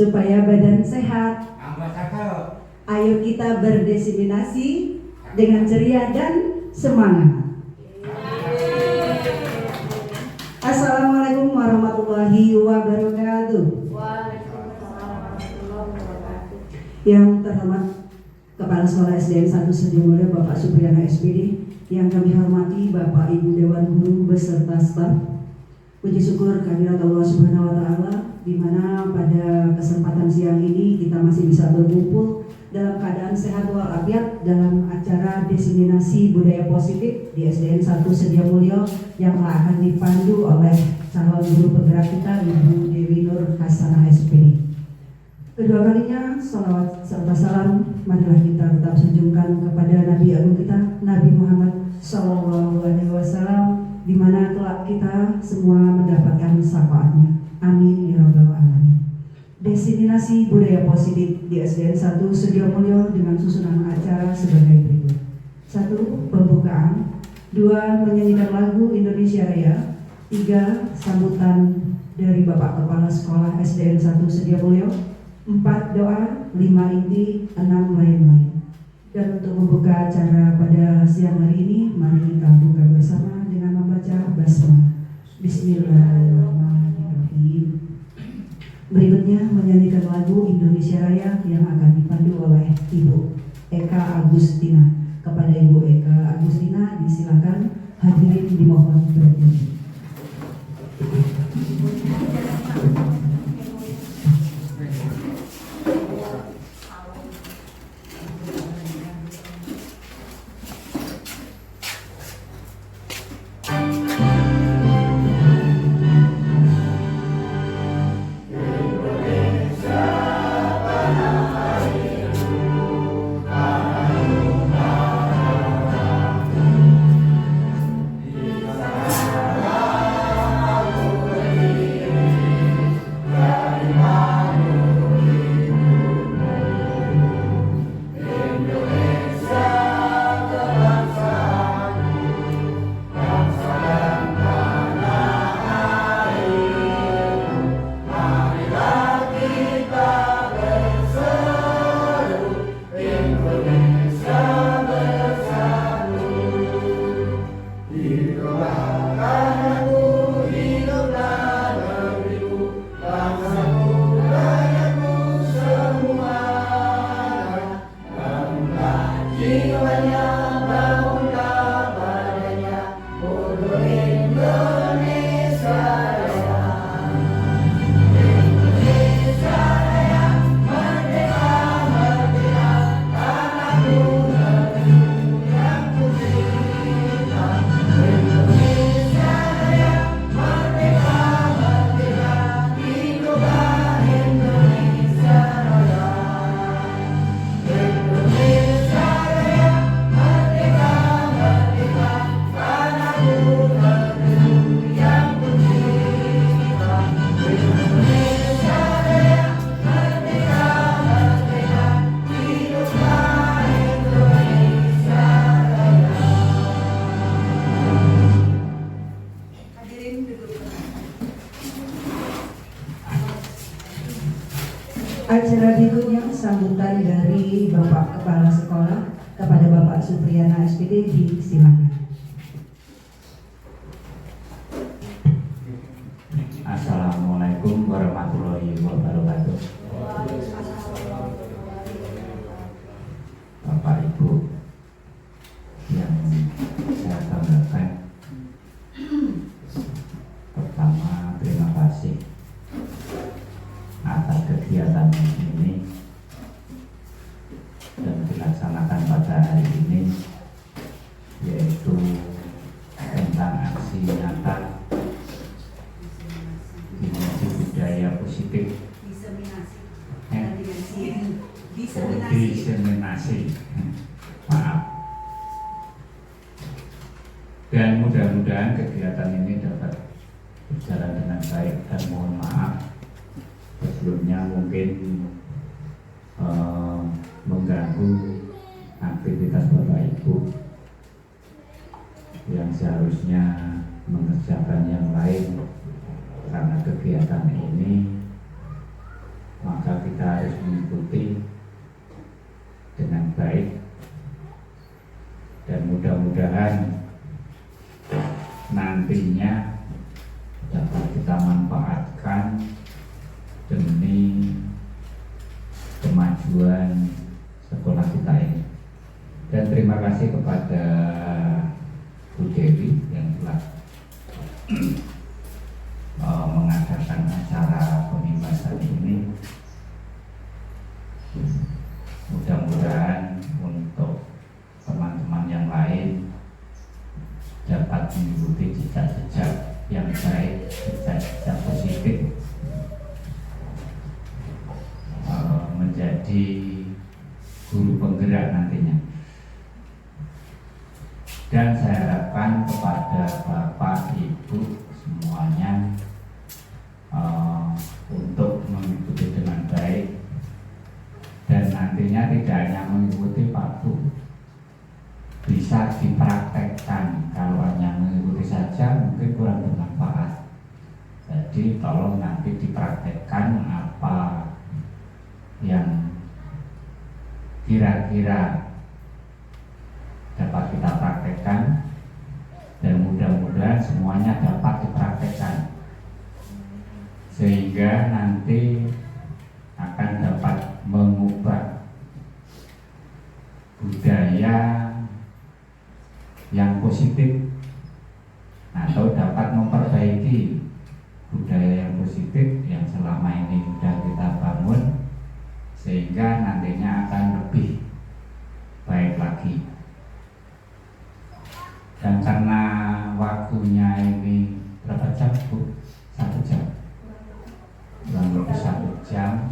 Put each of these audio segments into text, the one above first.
supaya badan sehat. Ambassador. Ayo kita berdiseminasi dengan ceria dan semangat. Assalamualaikum warahmatullahi wabarakatuh. Yang terhormat Kepala Sekolah SDN 1 Sediamulyo Bapak Supriyana SPD, yang kami hormati Bapak Ibu Dewan Guru beserta staf. Puji syukur kehadirat Allah Subhanahu wa Ta'ala, di mana pada kesempatan siang ini kita masih bisa berkumpul dalam keadaan sehat walafiat dalam acara diseminasi budaya positif di SDN 1 Sediamulyo yang akan dipandu oleh calon guru penggerak kita Ibu Dewi Nur Hasanah SPD. Kedua kalinya, salawat serta salam marilah kita tetap sanjungkan kepada Nabi Agung kita, Nabi Muhammad SAW, di mana kelak kita semua mendapatkan syafaatnya. Amin ya rabbal alamin. Diseminasi budaya positif di SDN 1 Sediamulyo dengan susunan acara sebagai berikut. 1. Pembukaan. 2. Menyanyikan lagu Indonesia Raya. 3. Sambutan dari Bapak Kepala Sekolah SDN 1 Sediamulyo. 4. Doa. 5. Inti. 6. Lain-lain. Dan untuk membuka acara pada siang hari ini, mari kita buka bersama dengan membaca basmalah. Bismillahirrahmanirrahim. Berikutnya menyanyikan lagu Indonesia Raya yang akan dipandu oleh Ibu Eka Agustina. Kepada Ibu Eka Agustina disilakan, hadirin dimohon berdiri. Acara berikutnya sambutan dari Bapak Kepala Sekolah kepada Bapak Supriyana SPD, disilakan. Assalamualaikum warahmatullahi wabarakatuh. Bapak Ibu yang saya banggakan, pertama terima kasih atas kegiatan ini dan dilaksanakan pada hari ini, yaitu tentang aksi nyata dimensi budaya positif diseminasi, maaf, dan mudah-mudahan kegiatan ini dapat berjalan dengan baik, dan mohon maaf sebelumnya mungkin mengganggu aktivitas Bapak Ibu yang seharusnya mengerjakan yang lain. Karena kegiatan ini, maka terima kasih kepada Bu Dewi yang telah mengadakan acara pembebasan ini. Mudah-mudahan untuk teman-teman yang lain dapat mengikuti jejak-jejak yang baik, jejak-jejak positif, menjadi guru penggerak nantinya. Dan saya harapkan kepada Bapak Ibu semuanya untuk mengikuti dengan baik, dan nantinya tidak hanya mengikuti Pak Bu, bisa dipraktekkan. Kalau hanya mengikuti saja mungkin kurang bermanfaat. Jadi tolong nanti dipraktekkan apa yang kira-kira dapat kita praktekkan, dan mudah-mudahan semuanya dapat dipraktekkan sehingga nanti akan dapat mengubah budaya yang positif atau dapat memperbaiki budaya yang positif yang selama ini sudah kita bangun, sehingga nantinya akan lebih baik lagi. Dan karena waktunya ini berapa jam Bu? 1 jam, kurang lebih 1 jam.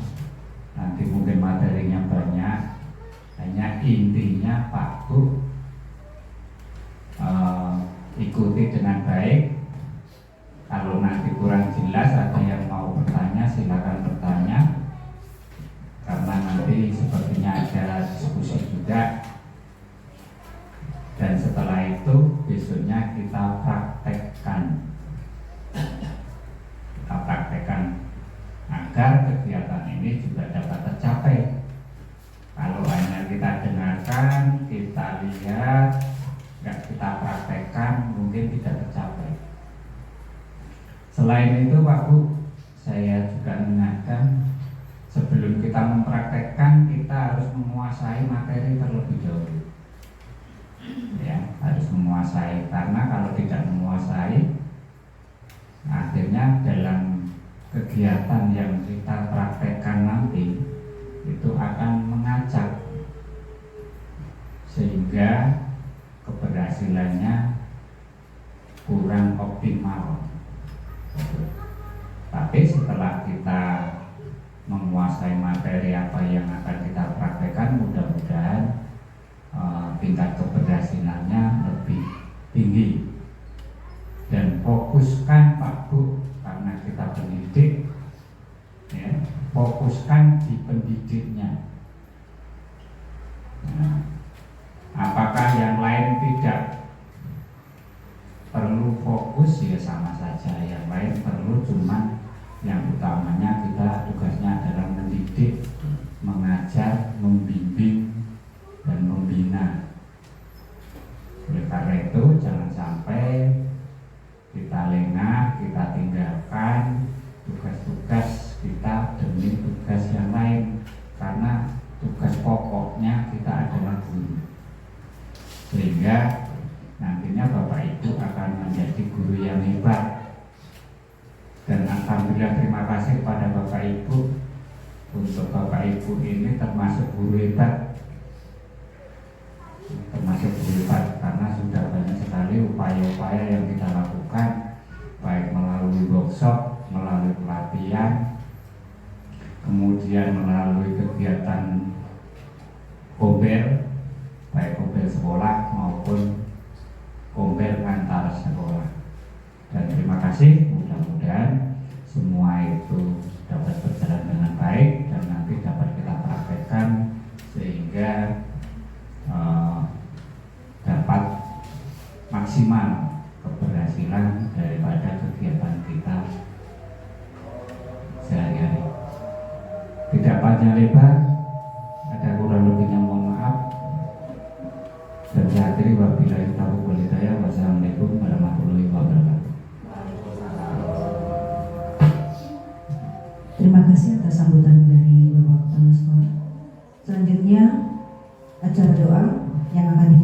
Nanti mungkin materinya banyak, hanya intinya Pak Bu ikuti dengan baik. Kalau nanti kurang jelas, ada yang mau bertanya silakan bertanya, karena nanti sepertinya ada diskusi juga. Dan setelah itu besoknya kita praktekkan agar kegiatan ini juga dapat tercapai. Kalau hanya kita dengarkan, kita lihat, nggak kita praktekkan, mungkin tidak tercapai. Selain itu Pak Bu, saya juga mengingatkan, sebelum kita mempraktekkan, kita harus menguasai materi terlebih dahulu. Ya, harus menguasai, karena kalau tidak menguasai, akhirnya dalam kegiatan yang kita praktekkan nanti itu akan mengacak, sehingga keberhasilannya kurang optimal. Tapi setelah kita menguasai materi apa yang akan kita praktekkan, mudah-mudahan tingkat keberhasilannya lebih tinggi. Dan fokuskan Pak Bu, karena kita pendidik ya, fokuskan di pendidiknya. Nah, apakah yang lain tidak perlu fokus? Ya sama saja, yang lain perlu, cuman yang utamanya kita tugasnya adalah mendidik, mengajar, membimbing, dan membina. Oleh karena itu jangan sampai kita lengah, kita tinggalkan tugas-tugas kita demi tugas yang lain, karena tugas pokoknya kita adalah guru. Sehingga nantinya Bapak Ibu akan menjadi guru yang hebat. Dan alhamdulillah, terima kasih kepada Bapak Ibu. Untuk Bapak Ibu ini termasuk guru hebat, karena sudah banyak sekali upaya-upaya yang kita lakukan, baik melalui workshop, melalui pelatihan, kemudian melalui kegiatan kombel, baik kombel sekolah maupun kombel antar sekolah. Dan terima kasih, mudah-mudahan semua itu dapat berjalan dengan baik dan nanti dapat kita praktekkan sehingga dapat maksimal keberhasilan daripada kegiatan kita sehari-hari. Tidak panjang lebar, ada kurang lebihnya mohon maaf. Dan saya akhiri wabillahi taufiq wal hidayah. Wassalamualaikum warahmatullahi wabarakatuh. Terima kasih atas sambutan dari Bapak Kepala Sekolah. Selanjutnya acara doa yang akan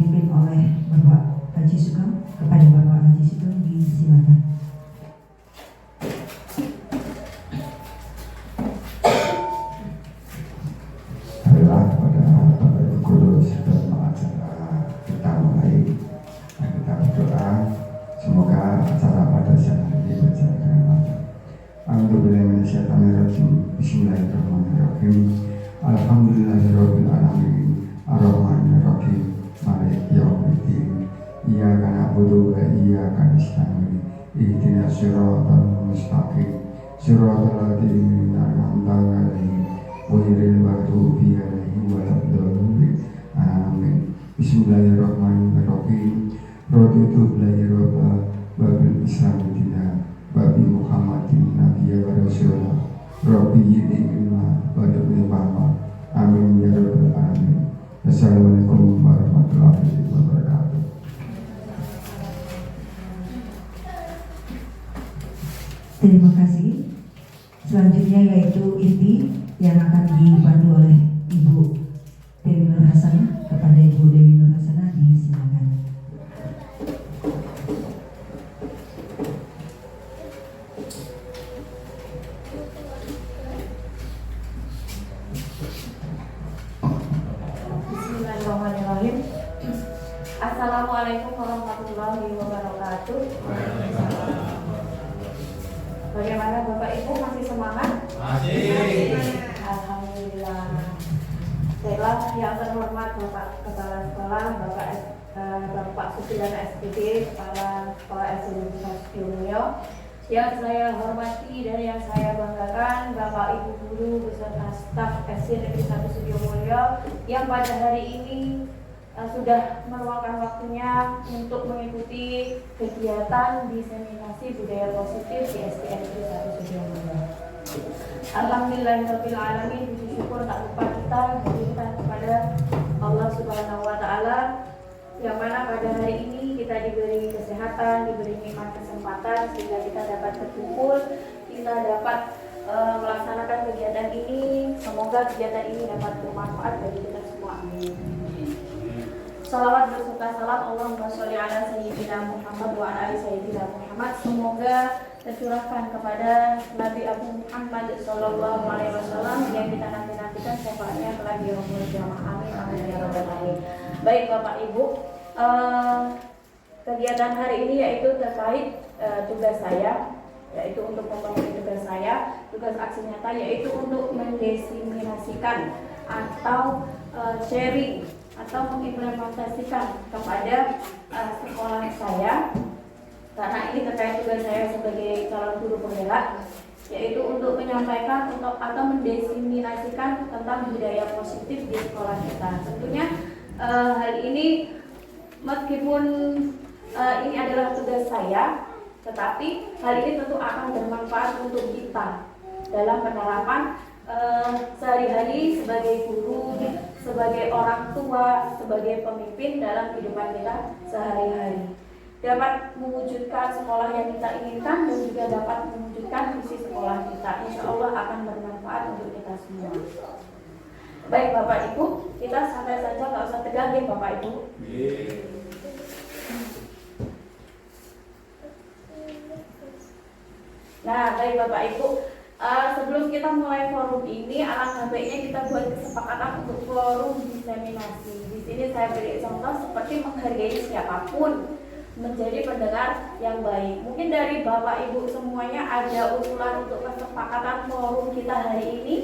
A'udzubillahi minasyaitonirrajim. Bismillahirrahmanirrahim. Alhamdulillahirabbil alamin. Arrahmanirrahim. Maliki yaumiddin. Iyyaka na'budu wa iyyaka nasta'in. Ihdinas siratal mustaqim. Siratal ladzina an'amta 'alaihim ghairil maghdubi 'alaihim waladdallin. Amin. Bismillahirrahmanirrahim. Raditu billahi rabba wa bil islam dina wa bi Muhammadin nabiyya wa rasulah. Rabbi yidni ilma wa yudni fahma. Amin ya rabbal alamin. Assalamualaikum warahmatullahi wabarakatuh. Terima kasih. Selanjutnya yaitu inti yang akan dipandu oleh Ibu Dewi Nur Hasanah. Kepada Ibu Dewi Nur Hasanah disilakan. Bismillahirrahmanirrahim. Assalamualaikum warahmatullahi wabarakatuh. Bagaimana Bapak Ibu, masih semangat? Masih. Alhamdulillah. Baiklah, yang terhormat Bapak Kepala Sekolah, Bapak Supriana SPD, Kepala Sekolah SD Mulyo, yang saya hormati dan yang saya banggakan, Bapak Ibu Guru beserta staf SD Negeri 1 Sudiomulyo yang pada hari ini sudah meluangkan waktunya untuk mengikuti kegiatan diseminasi budaya positif di SDN Negeri 1 Sudiomulyo. Alhamdulillahirabbil alamin, puji syukur tak lupa kita berikan kepada Allah Subhanahu wa taala yang mana pada hari ini kita diberi kesehatan, diberi nikmat kesempatan sehingga kita dapat berkumpul, kita dapat melaksanakan kegiatan ini. Semoga kegiatan ini dapat bermanfaat bagi kita semua. Amin. Salawat berserta salam Allahumma sholli ala sayyidina Muhammad wa ala ali sayyidina Muhammad. Semoga tercurahkan kepada Nabi Abu Muhammad sallallahu alaihi wasallam yang kita nanti-nantikan syafaatnya kelak di yaumul qiyamah. Amin amin ya rabbal alamin. Baik Bapak Ibu, kegiatan hari ini yaitu terkait tugas saya, yaitu untuk memenuhi tugas saya, tugas aksi nyata yaitu untuk mendiseminasikan atau sharing atau mengimplementasikan kepada sekolah saya, karena ini terkait tugas saya sebagai calon guru penggerak, yaitu untuk menyampaikan atau mendiseminasikan tentang budaya positif di sekolah kita. Tentunya hal ini meskipun ini adalah tugas saya, tetapi hal ini tentu akan bermanfaat untuk kita dalam penerapan sehari-hari sebagai guru, sebagai orang tua, sebagai pemimpin dalam kehidupan kita sehari-hari. Dapat mewujudkan sekolah yang kita inginkan dan juga dapat mewujudkan visi sekolah kita. Insya Allah akan bermanfaat untuk kita semua. Baik Bapak Ibu, kita santai saja, nggak usah tegang ya Bapak Ibu. Nah, baik Bapak Ibu, sebelum kita mulai forum ini, alangkah baiknya kita buat kesepakatan untuk forum diseminasi. Di sini saya beri contoh seperti menghargai siapapun, menjadi pendengar yang baik. Mungkin dari Bapak Ibu semuanya ada usulan untuk kesepakatan forum kita hari ini.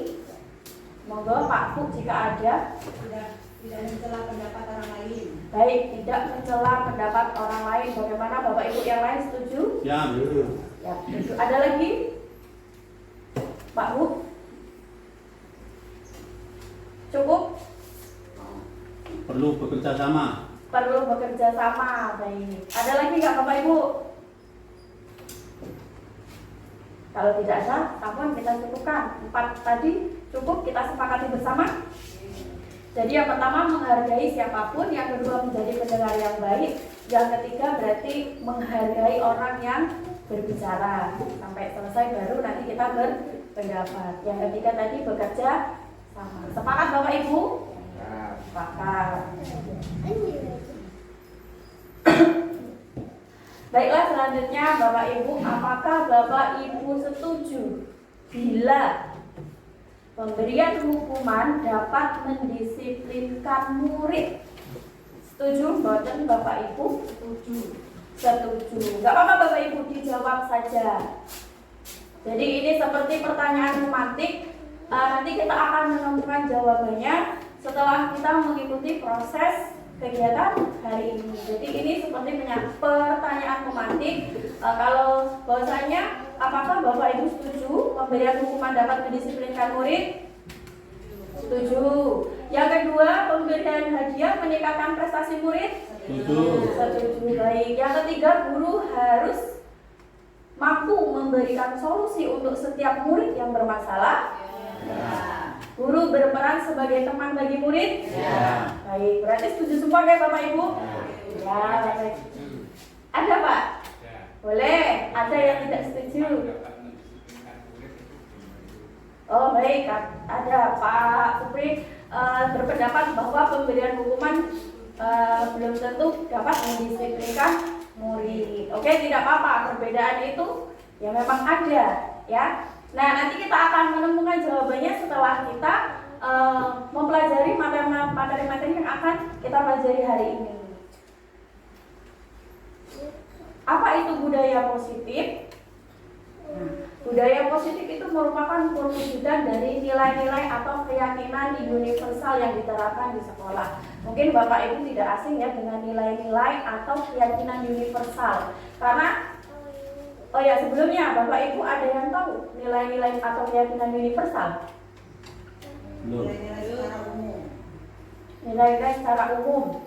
Monggo Pak Bu jika ada. Tidak mencela pendapat orang lain. Baik, tidak mencela pendapat orang lain. Bagaimana Bapak Ibu yang lain setuju? Ya, betul. Ya, setuju. Ada lagi? Pak Bu? Cukup? Perlu bekerja sama. Perlu bekerja sama. Baik. Ada lagi nggak Bapak Ibu? Kalau tidak ada, namun kita cukupkan. 4 tadi cukup kita sepakati bersama. Jadi yang pertama menghargai siapapun, yang kedua menjadi pendengar yang baik, yang ketiga berarti menghargai orang yang berbicara. Sampai selesai baru nanti kita berpendapat. Yang ketiga tadi bekerja sama. Sepakat Bapak Ibu? Sepakat. Baiklah, selanjutnya Bapak Ibu, apakah Bapak Ibu setuju bila pemberian hukuman dapat mendisiplinkan murid? Setuju mboten Bapak Ibu? Setuju. Setuju. Gak apa-apa Bapak Ibu dijawab saja. Jadi ini seperti pertanyaan tematik. Nanti kita akan menemukan jawabannya setelah kita mengikuti proses kegiatan hari ini. Jadi ini seperti pertanyaan tematik. Kalau bahwasanya, apakah Bapak Ibu setuju pemberian hukuman dapat mendisiplinkan murid? Setuju. Yang kedua, pemberian hadiah meningkatkan prestasi murid? Setuju. Setuju. Baik. Yang ketiga, guru harus mampu memberikan solusi untuk setiap murid yang bermasalah. Guru berperan sebagai teman bagi murid. Baik. Berarti setuju semua kan Bapak Ibu? Ya. Baik. Ada Pak? Boleh. Ada yang tidak setuju? Oh baik, ada Pak Supri berpendapat bahwa pemberian hukuman belum tentu dapat mendisiplinkan murid. Oke, tidak apa-apa, perbedaan itu ya memang ada ya. Nah, nanti kita akan menemukan jawabannya setelah kita mempelajari materi-materi yang akan kita pelajari hari ini. Apa itu budaya positif? Budaya positif itu merupakan perwujudan dari nilai-nilai atau keyakinan universal yang diterapkan di sekolah. Mungkin Bapak Ibu tidak asing ya dengan nilai-nilai atau keyakinan universal. Karena, oh ya sebelumnya Bapak Ibu ada yang tahu nilai-nilai atau keyakinan universal? Belum. Nilai-nilai secara umum.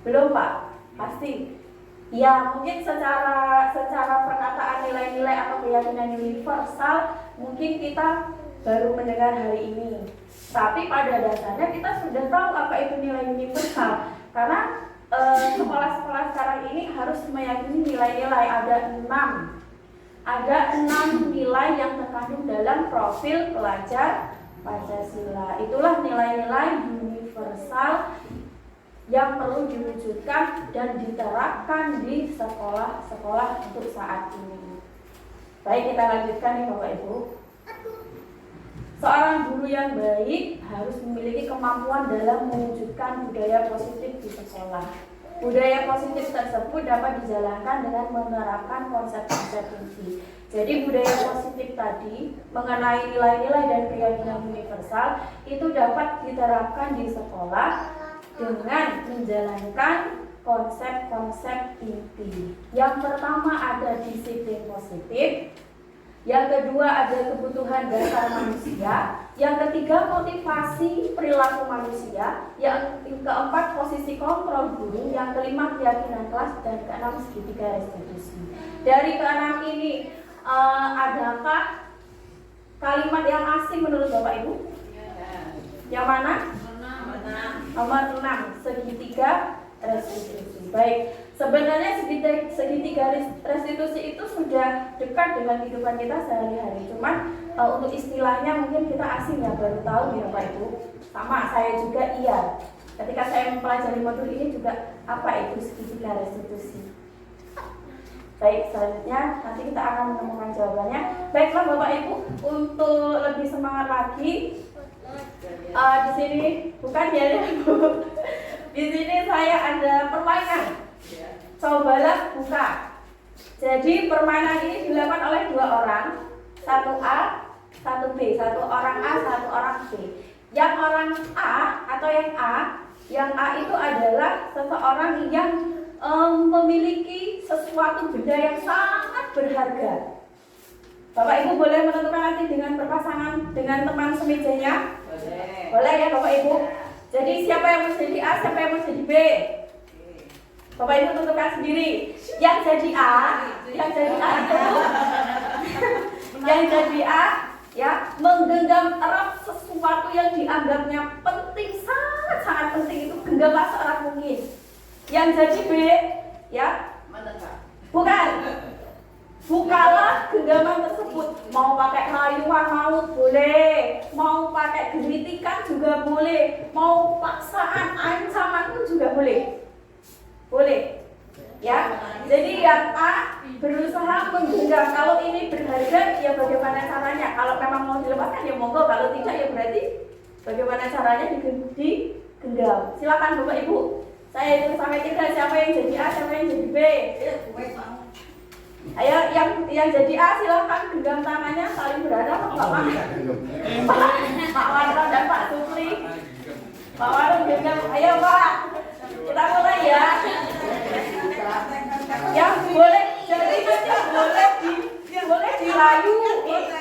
Belum Pak? Pasti. Ya, mungkin secara perkataan nilai-nilai atau keyakinan universal mungkin kita baru mendengar hari ini. Tapi pada dasarnya kita sudah tahu apa itu nilai universal. Karena sekolah-sekolah sekarang ini harus meyakini nilai-nilai ada 6 nilai yang terkandung dalam profil pelajar Pancasila. Itulah nilai-nilai universal yang perlu diwujudkan dan diterapkan di sekolah-sekolah untuk saat ini. Baik, kita lanjutkan nih Bapak Ibu. Seorang guru yang baik harus memiliki kemampuan dalam mewujudkan budaya positif di sekolah. Budaya positif tersebut dapat dijalankan dengan menerapkan konsep-konsep inti. Jadi budaya positif tadi mengenai nilai-nilai dan keyakinan universal itu dapat diterapkan di sekolah dengan menjalankan konsep-konsep inti. Yang pertama ada disiplin positif, yang kedua ada kebutuhan dasar manusia, yang ketiga motivasi perilaku manusia, yang keempat posisi kontrol guru, yang kelima keyakinan kelas, dan keenam segitiga restitusi. Dari keenam ini adakah kalimat yang asing menurut Bapak Ibu? Yang mana? Nomor 6, segitiga restitusi. Baik, sebenarnya segitiga restitusi itu sudah dekat dengan kehidupan kita sehari-hari. Cuman untuk istilahnya mungkin kita asing ya, baru tahu ya Bapak Ibu. Sama saya juga iya. Ketika saya mempelajari modul ini juga apa itu segitiga restitusi. Baik, selanjutnya nanti kita akan menemukan jawabannya. Baiklah Bapak Ibu, untuk lebih semangat lagi. Di sini bukan ya Bu. Di sini saya ada permainan. Cobalah buka. Jadi permainan ini dilakukan oleh 2 orang, 1 A, 1 B, 1 orang A, 1 orang B. Yang orang A atau yang A itu adalah seseorang yang memiliki sesuatu benda yang sangat berharga. Bapak Ibu boleh menentukan nanti dengan berpasangan dengan teman semejanya? Boleh ya Bapak Ibu? Jadi siapa yang mau jadi A, siapa yang mau jadi B? Bapak Ibu tentukan sendiri. Yang jadi A itu yang jadi A ya menggenggam erat sesuatu yang dianggapnya penting, sangat penting, itu genggamlah seerat mungkin. Yang jadi B ya bukan. Bukalah genggaman tersebut. Mau pakai rayuan mau boleh, mau pakai geritikan juga boleh, mau paksaan, ancaman pun juga boleh. Boleh. Ya. Jadi yang A berusaha menggenggam. Kalau ini berharga ya bagaimana caranya? Kalau memang mau dilepaskan ya monggo, kalau tidak ya berarti bagaimana caranya digenggam. Silakan Bapak Ibu. Saya hitung sampai 3, siapa yang jadi A, siapa yang jadi B. Ayo yang jadi A silahkan genggam tangannya saling berhadapan Bapak. Pak Warno dan Pak Supri. Pak Warno genggam. Ayo Pak. Kita mulai ya. Yang boleh jadi boleh dirayu.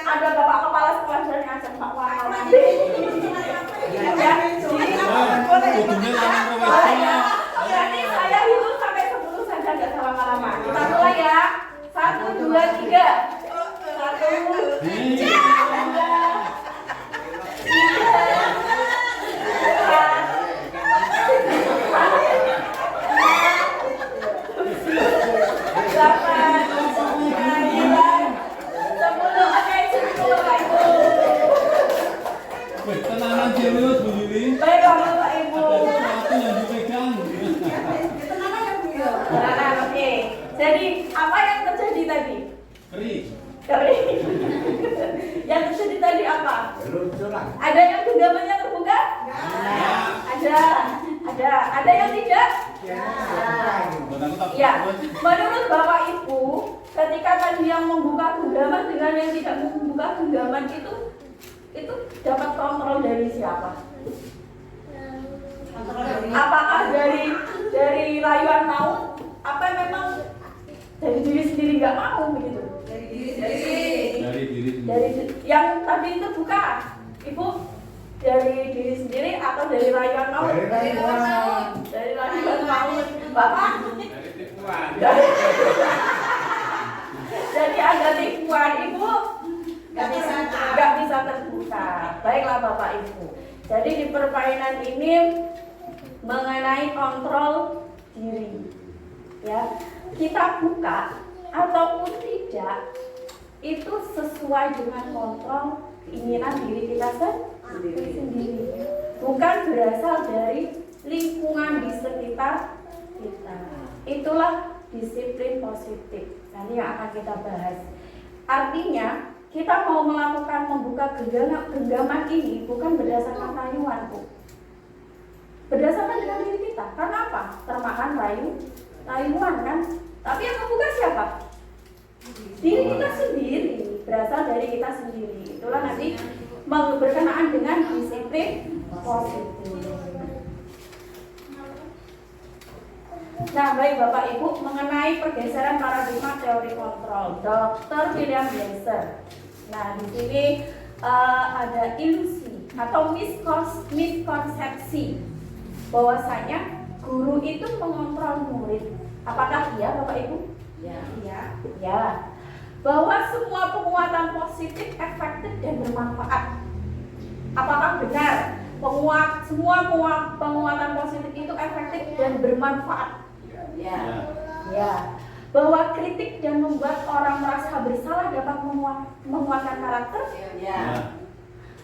Ada Bapak Kepala Sekolah dan ngajak Pak Warno nanti. Ya, jadi saya hitung sampai 10 saja nggak salah lama. Kita mulai ya. 1, 2, 3. 1, 2, 3, 4, 5, 6, 7, 8, 9, 10. Baik Bapak Ibu. Oke. Jadi apa yang terjadi tadi? Kering. Yang terjadi tadi apa? Ada yang genggamannya terbuka? Ada yang tidak? Ya. Menurut Bapak Ibu, ketika tadi yang membuka genggaman dengan yang tidak membuka genggaman itu dapat kontrol dari siapa? Apakah dari rayuan mau? Apa memang dari diri sendiri nggak mau begitu? Dari diri yang tadi itu buka, Ibu, dari diri sendiri atau dari rayuan mau? Dari rayuan mau, Bapak. Jadi ada tipuan, Ibu nggak bisa terbuka. Baiklah Bapak Ibu. Jadi di permainan ini mengenai kontrol diri, ya kita buka ataupun tidak itu sesuai dengan kontrol keinginan diri kita sendiri, bukan berasal dari lingkungan di sekitar kita. Itulah disiplin positif. Nanti yang akan kita bahas. Artinya kita mau melakukan membuka genggaman ini bukan berdasarkan rayuan, Bu. Berdasarkan dengan diri kita. Karena apa? Termakan rayuan kan? Tapi yang membuka siapa? Diri kita sendiri, berasal dari kita sendiri. Itulah nanti berkenaan dengan disiplin positif. Nah, baik Bapak Ibu, mengenai pergeseran paradigma teori kontrol, Dr. William Glasser. Nah, di sini ada ilusi atau miskonsepsi bahwasanya guru itu mengontrol murid. Apakah iya, Bapak Ibu? Ya. Bahwa semua penguatan positif efektif dan bermanfaat. Apakah benar semua penguatan positif itu efektif dan bermanfaat? Ya. Bahwa kritik dan membuat orang merasa bersalah dapat menguatkan karakter?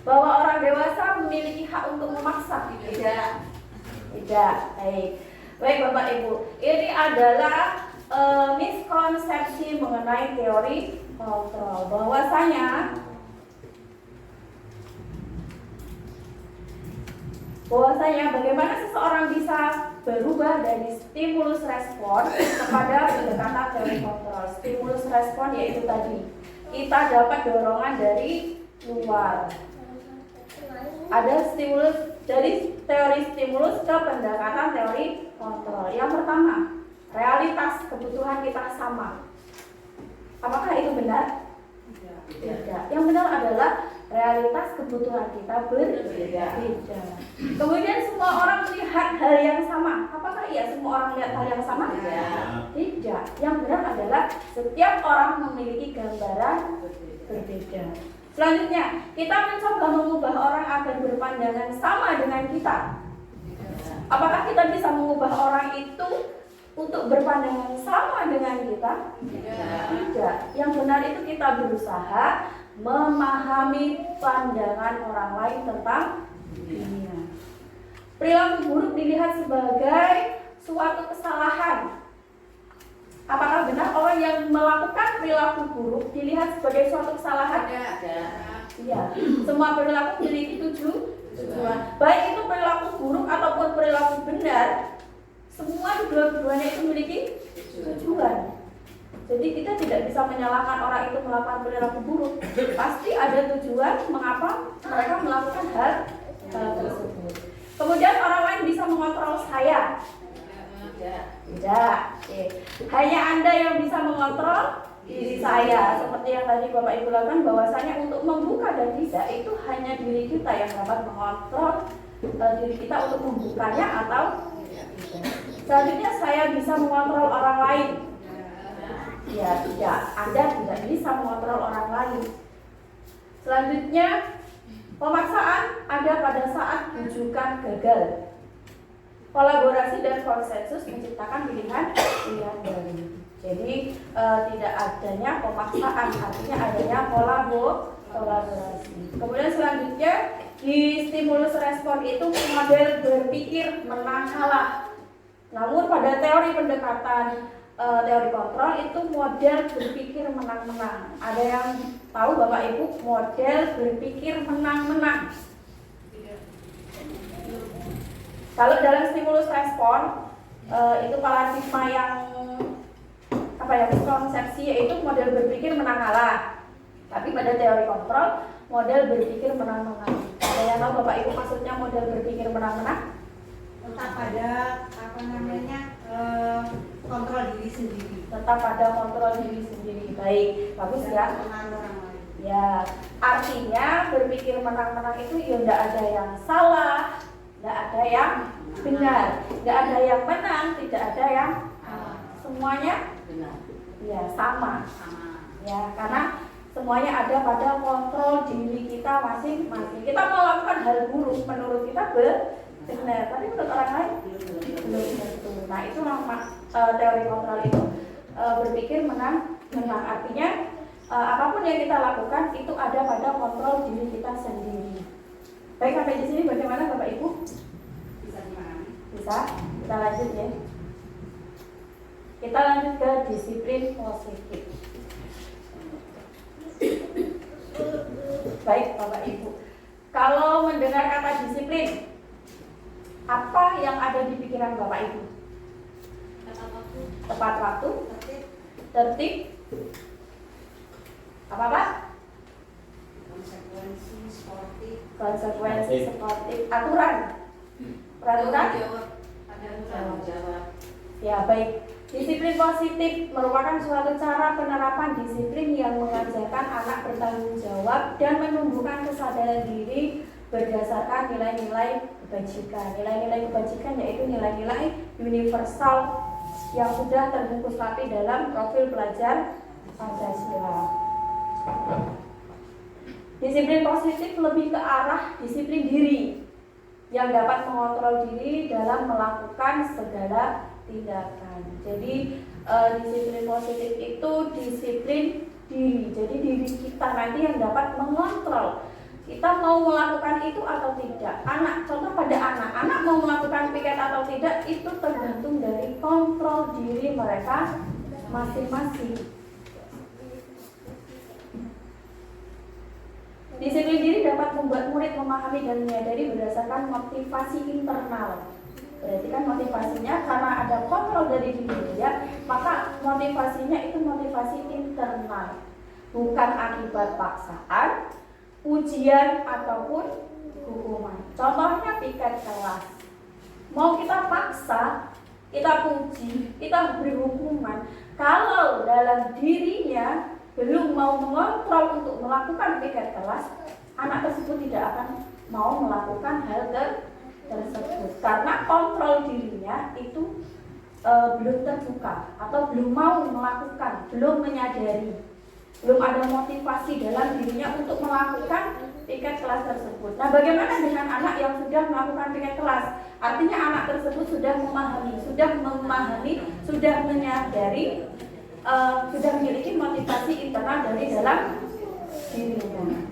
Bahwa orang dewasa memiliki hak untuk memaksa? Tidak. Baik Bapak Ibu, ini adalah miskonsepsi mengenai teori kontrol. Bahwasanya bagaimana seseorang bisa berubah dari stimulus respon kepada pendekatan teori kontrol. Stimulus respon yaitu tadi kita dapat dorongan dari luar. Ada stimulus dari teori stimulus ke pendekatan teori kontrol. Yang pertama, realitas kebutuhan kita sama. Apakah itu benar? Tidak. Yang benar adalah realitas kebutuhan kita berbeda. Kemudian semua orang melihat hal yang sama. Apakah iya semua orang melihat hal yang sama? Tidak. Yang benar adalah setiap orang memiliki gambaran berbeda. Selanjutnya, kita mencoba mengubah orang agar berpandangan sama dengan kita. Apakah kita bisa mengubah orang itu untuk berpandangan sama dengan kita? Tidak. Yang benar itu kita berusaha memahami pandangan orang lain tentang dunia. Perilaku buruk dilihat sebagai suatu kesalahan. Apakah benar orang yang melakukan perilaku buruk dilihat sebagai suatu kesalahan? Iya. Semua perilaku memiliki tujuan. Baik itu perilaku buruk ataupun perilaku benar, semua dua-duanya itu memiliki tujuan. Jadi kita tidak bisa menyalahkan orang itu melakukan perilaku buruk. Pasti ada tujuan mengapa mereka melakukan hal tersebut. Kemudian orang lain bisa mengontrol saya. Tidak. Oke. Hanya Anda yang bisa mengontrol diri saya. Seperti yang tadi Bapak Ibu lakukan, bahwasanya untuk membuka dan tidak itu hanya diri kita yang dapat mengontrol diri kita untuk membukanya atau tidak. Selanjutnya saya bisa mengontrol orang lain. Ya tidak, Anda tidak bisa mengontrol orang lain. Selanjutnya, pemaksaan ada pada saat rujukan gagal. Kolaborasi dan konsensus menciptakan pilihan baru. Jadi tidak adanya pemaksaan, artinya adanya kolaborasi. Kemudian selanjutnya di stimulus respon itu model berpikir menang kalah. Namun pada teori pendekatan teori kontrol itu model berpikir menang-menang. Ada yang tahu Bapak Ibu model berpikir menang-menang? Kalau dalam stimulus respon itu paradigma yang konsepsi yaitu model berpikir menang kalah. Tapi pada teori kontrol model berpikir menang-menang. Ada yang tahu Bapak Ibu maksudnya model berpikir menang-menang? Tetap pada kontrol diri sendiri. Tetap pada kontrol diri sendiri. Baik, bagus ya. Menang orang lain. Ya, artinya berpikir menang-menang itu ya tidak ada yang salah, tidak ada yang benar, tidak ada yang menang, tidak ada yang semuanya Benar. ya sama. Ya, karena semuanya ada pada kontrol diri kita masing-masing. Kita melakukan hal buruk menurut kita benar, tapi menurut orang lain belum tentu. Nah, itu nama teori kontrol itu berpikir menang-menang. Artinya apapun yang kita lakukan itu ada pada kontrol diri kita sendiri. Baik, sampai di sini bagaimana Bapak Ibu? Bisa dimana? Bisa? Kita lanjut ya. Kita lanjut ke disiplin positif. Baik Bapak Ibu, kalau mendengar kata disiplin, apa yang ada di pikiran Bapak Ibu? Tepat waktu, tertib, apa Pak? Konsekuensi sportif, aturan, peraturan. Tanggung jawab. Ya baik, disiplin positif merupakan suatu cara penerapan disiplin yang mengajarkan anak bertanggung jawab dan menumbuhkan kesadaran diri berdasarkan nilai-nilai kebajikan. Nilai-nilai kebajikan yaitu nilai-nilai universal yang sudah terbungkus rapi dalam profil pelajar Pancasila. Disiplin positif lebih ke arah disiplin diri yang dapat mengontrol diri dalam melakukan segala tindakan. Jadi disiplin positif itu disiplin diri. Jadi diri kita nanti yang dapat mengontrol kita mau melakukan itu atau tidak. Contoh pada anak mau melakukan piket atau tidak itu tergantung dari kontrol diri mereka masing-masing. Disiplin diri dapat membuat murid memahami dan menyadari berdasarkan motivasi internal. Berarti kan motivasinya karena ada kontrol dari diri dia, maka motivasinya itu motivasi internal, bukan akibat paksaan, ujian ataupun hukuman. Contohnya piket kelas. Mau kita paksa, kita puji, kita beri hukuman. Kalau dalam dirinya belum mau mengontrol untuk melakukan piket kelas, anak tersebut tidak akan mau melakukan hal tersebut karena kontrol dirinya itu belum terbuka atau belum mau melakukan, belum menyadari, belum ada motivasi dalam dirinya untuk melakukan piket kelas tersebut. Nah, bagaimana dengan anak yang sudah melakukan piket kelas? Artinya anak tersebut sudah memahami, sudah menyadari, sudah memiliki motivasi internal dari dalam dirinya.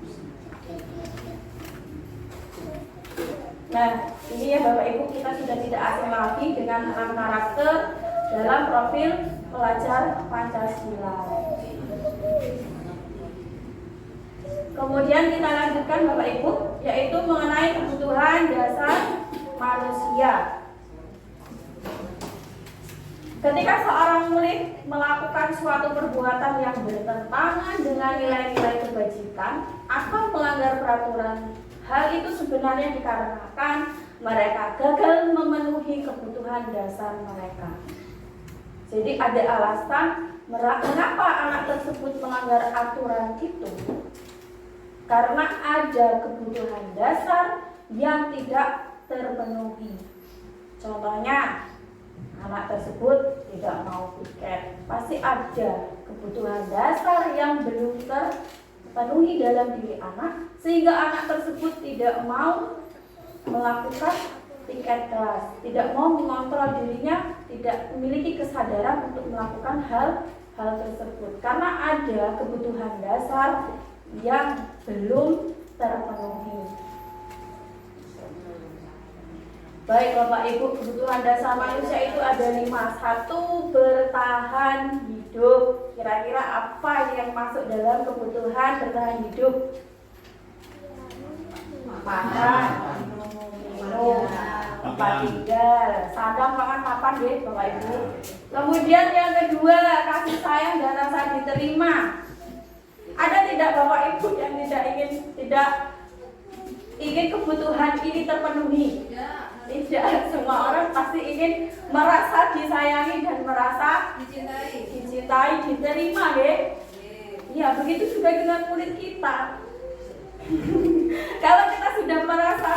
Nah, ini ya Bapak Ibu, kita sudah tidak asing lagi dengan 6 karakter dalam profil pelajar Pancasila. Kemudian kita lanjutkan Bapak Ibu, yaitu mengenai kebutuhan dasar manusia. Ketika seorang murid melakukan suatu perbuatan yang bertentangan dengan nilai-nilai kebajikan atau melanggar peraturan, hal itu sebenarnya dikarenakan mereka gagal memenuhi kebutuhan dasar mereka. Jadi ada alasan mengapa anak tersebut melanggar aturan itu. Karena ada kebutuhan dasar yang tidak terpenuhi. Contohnya, anak tersebut tidak mau piket. Pasti ada kebutuhan dasar yang belum terpenuhi dalam diri anak, sehingga anak tersebut tidak mau melakukan piket kelas, tidak mau mengontrol dirinya, tidak memiliki kesadaran untuk melakukan hal tersebut. Karena ada kebutuhan dasar yang belum terpenuhi. Baik Bapak Ibu, kebutuhan dasar manusia itu ada 5. 1, bertahan hidup. Kira-kira apa yang masuk dalam kebutuhan bertahan hidup? Makan, minum, tempat tinggal, sandang, pangan, papan, ya Bapak Ibu. Kemudian yang kedua, kasih sayang dan rasa diterima. Ada tidak Bapak Ibu yang tidak ingin kebutuhan ini terpenuhi? Tidak, semua orang pasti ingin merasa disayangi dan merasa dicintai, diterima, ya. Ya, begitu juga dengan murid kita. Kalau kita sudah merasa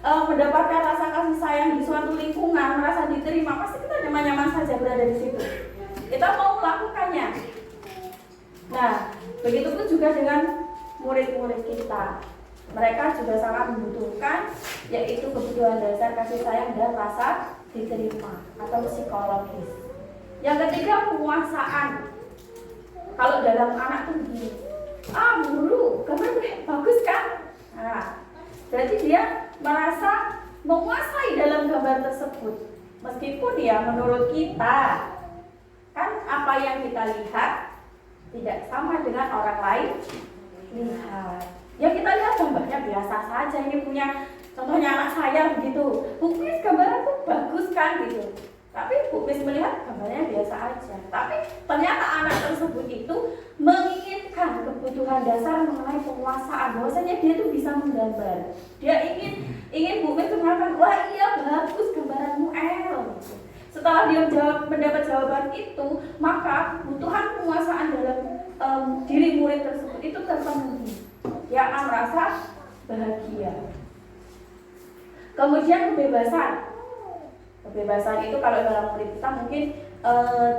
mendapatkan rasa kasih sayang di suatu lingkungan, merasa diterima, pasti kita nyaman-nyaman saja berada di situ. Kita mau melakukannya. Nah, begitu pun juga dengan murid-murid kita. Mereka juga sangat membutuhkan, yaitu kebutuhan dasar kasih sayang dan rasa diterima atau psikologis. Yang ketiga, penguasaan. Kalau dalam anak tuh begini, guru, gambar bagus kan? Nah, berarti dia merasa menguasai dalam gambar tersebut. Meskipun ya menurut kita, kan apa yang kita lihat tidak sama dengan orang lain lihat. Ya kita lihat gambarnya biasa saja. Ini punya, contohnya anak saya begitu, Bu Miss gambaranku bagus kan gitu. Tapi Bu Miss melihat gambarnya biasa aja. Tapi ternyata anak tersebut itu menginginkan kebutuhan dasar mengenai penguasaan, bahwasanya dia tuh bisa menggambar. Dia ingin Bu Miss mengatakan, wah iya bagus gambaranmu El. Setelah dia mendapat jawaban itu, maka kebutuhan penguasaan dalam diri murid tersebut itu terpenuhi. Dia akan merasa bahagia. Kemudian kebebasan. Kebebasan itu kalau dalam murid kita mungkin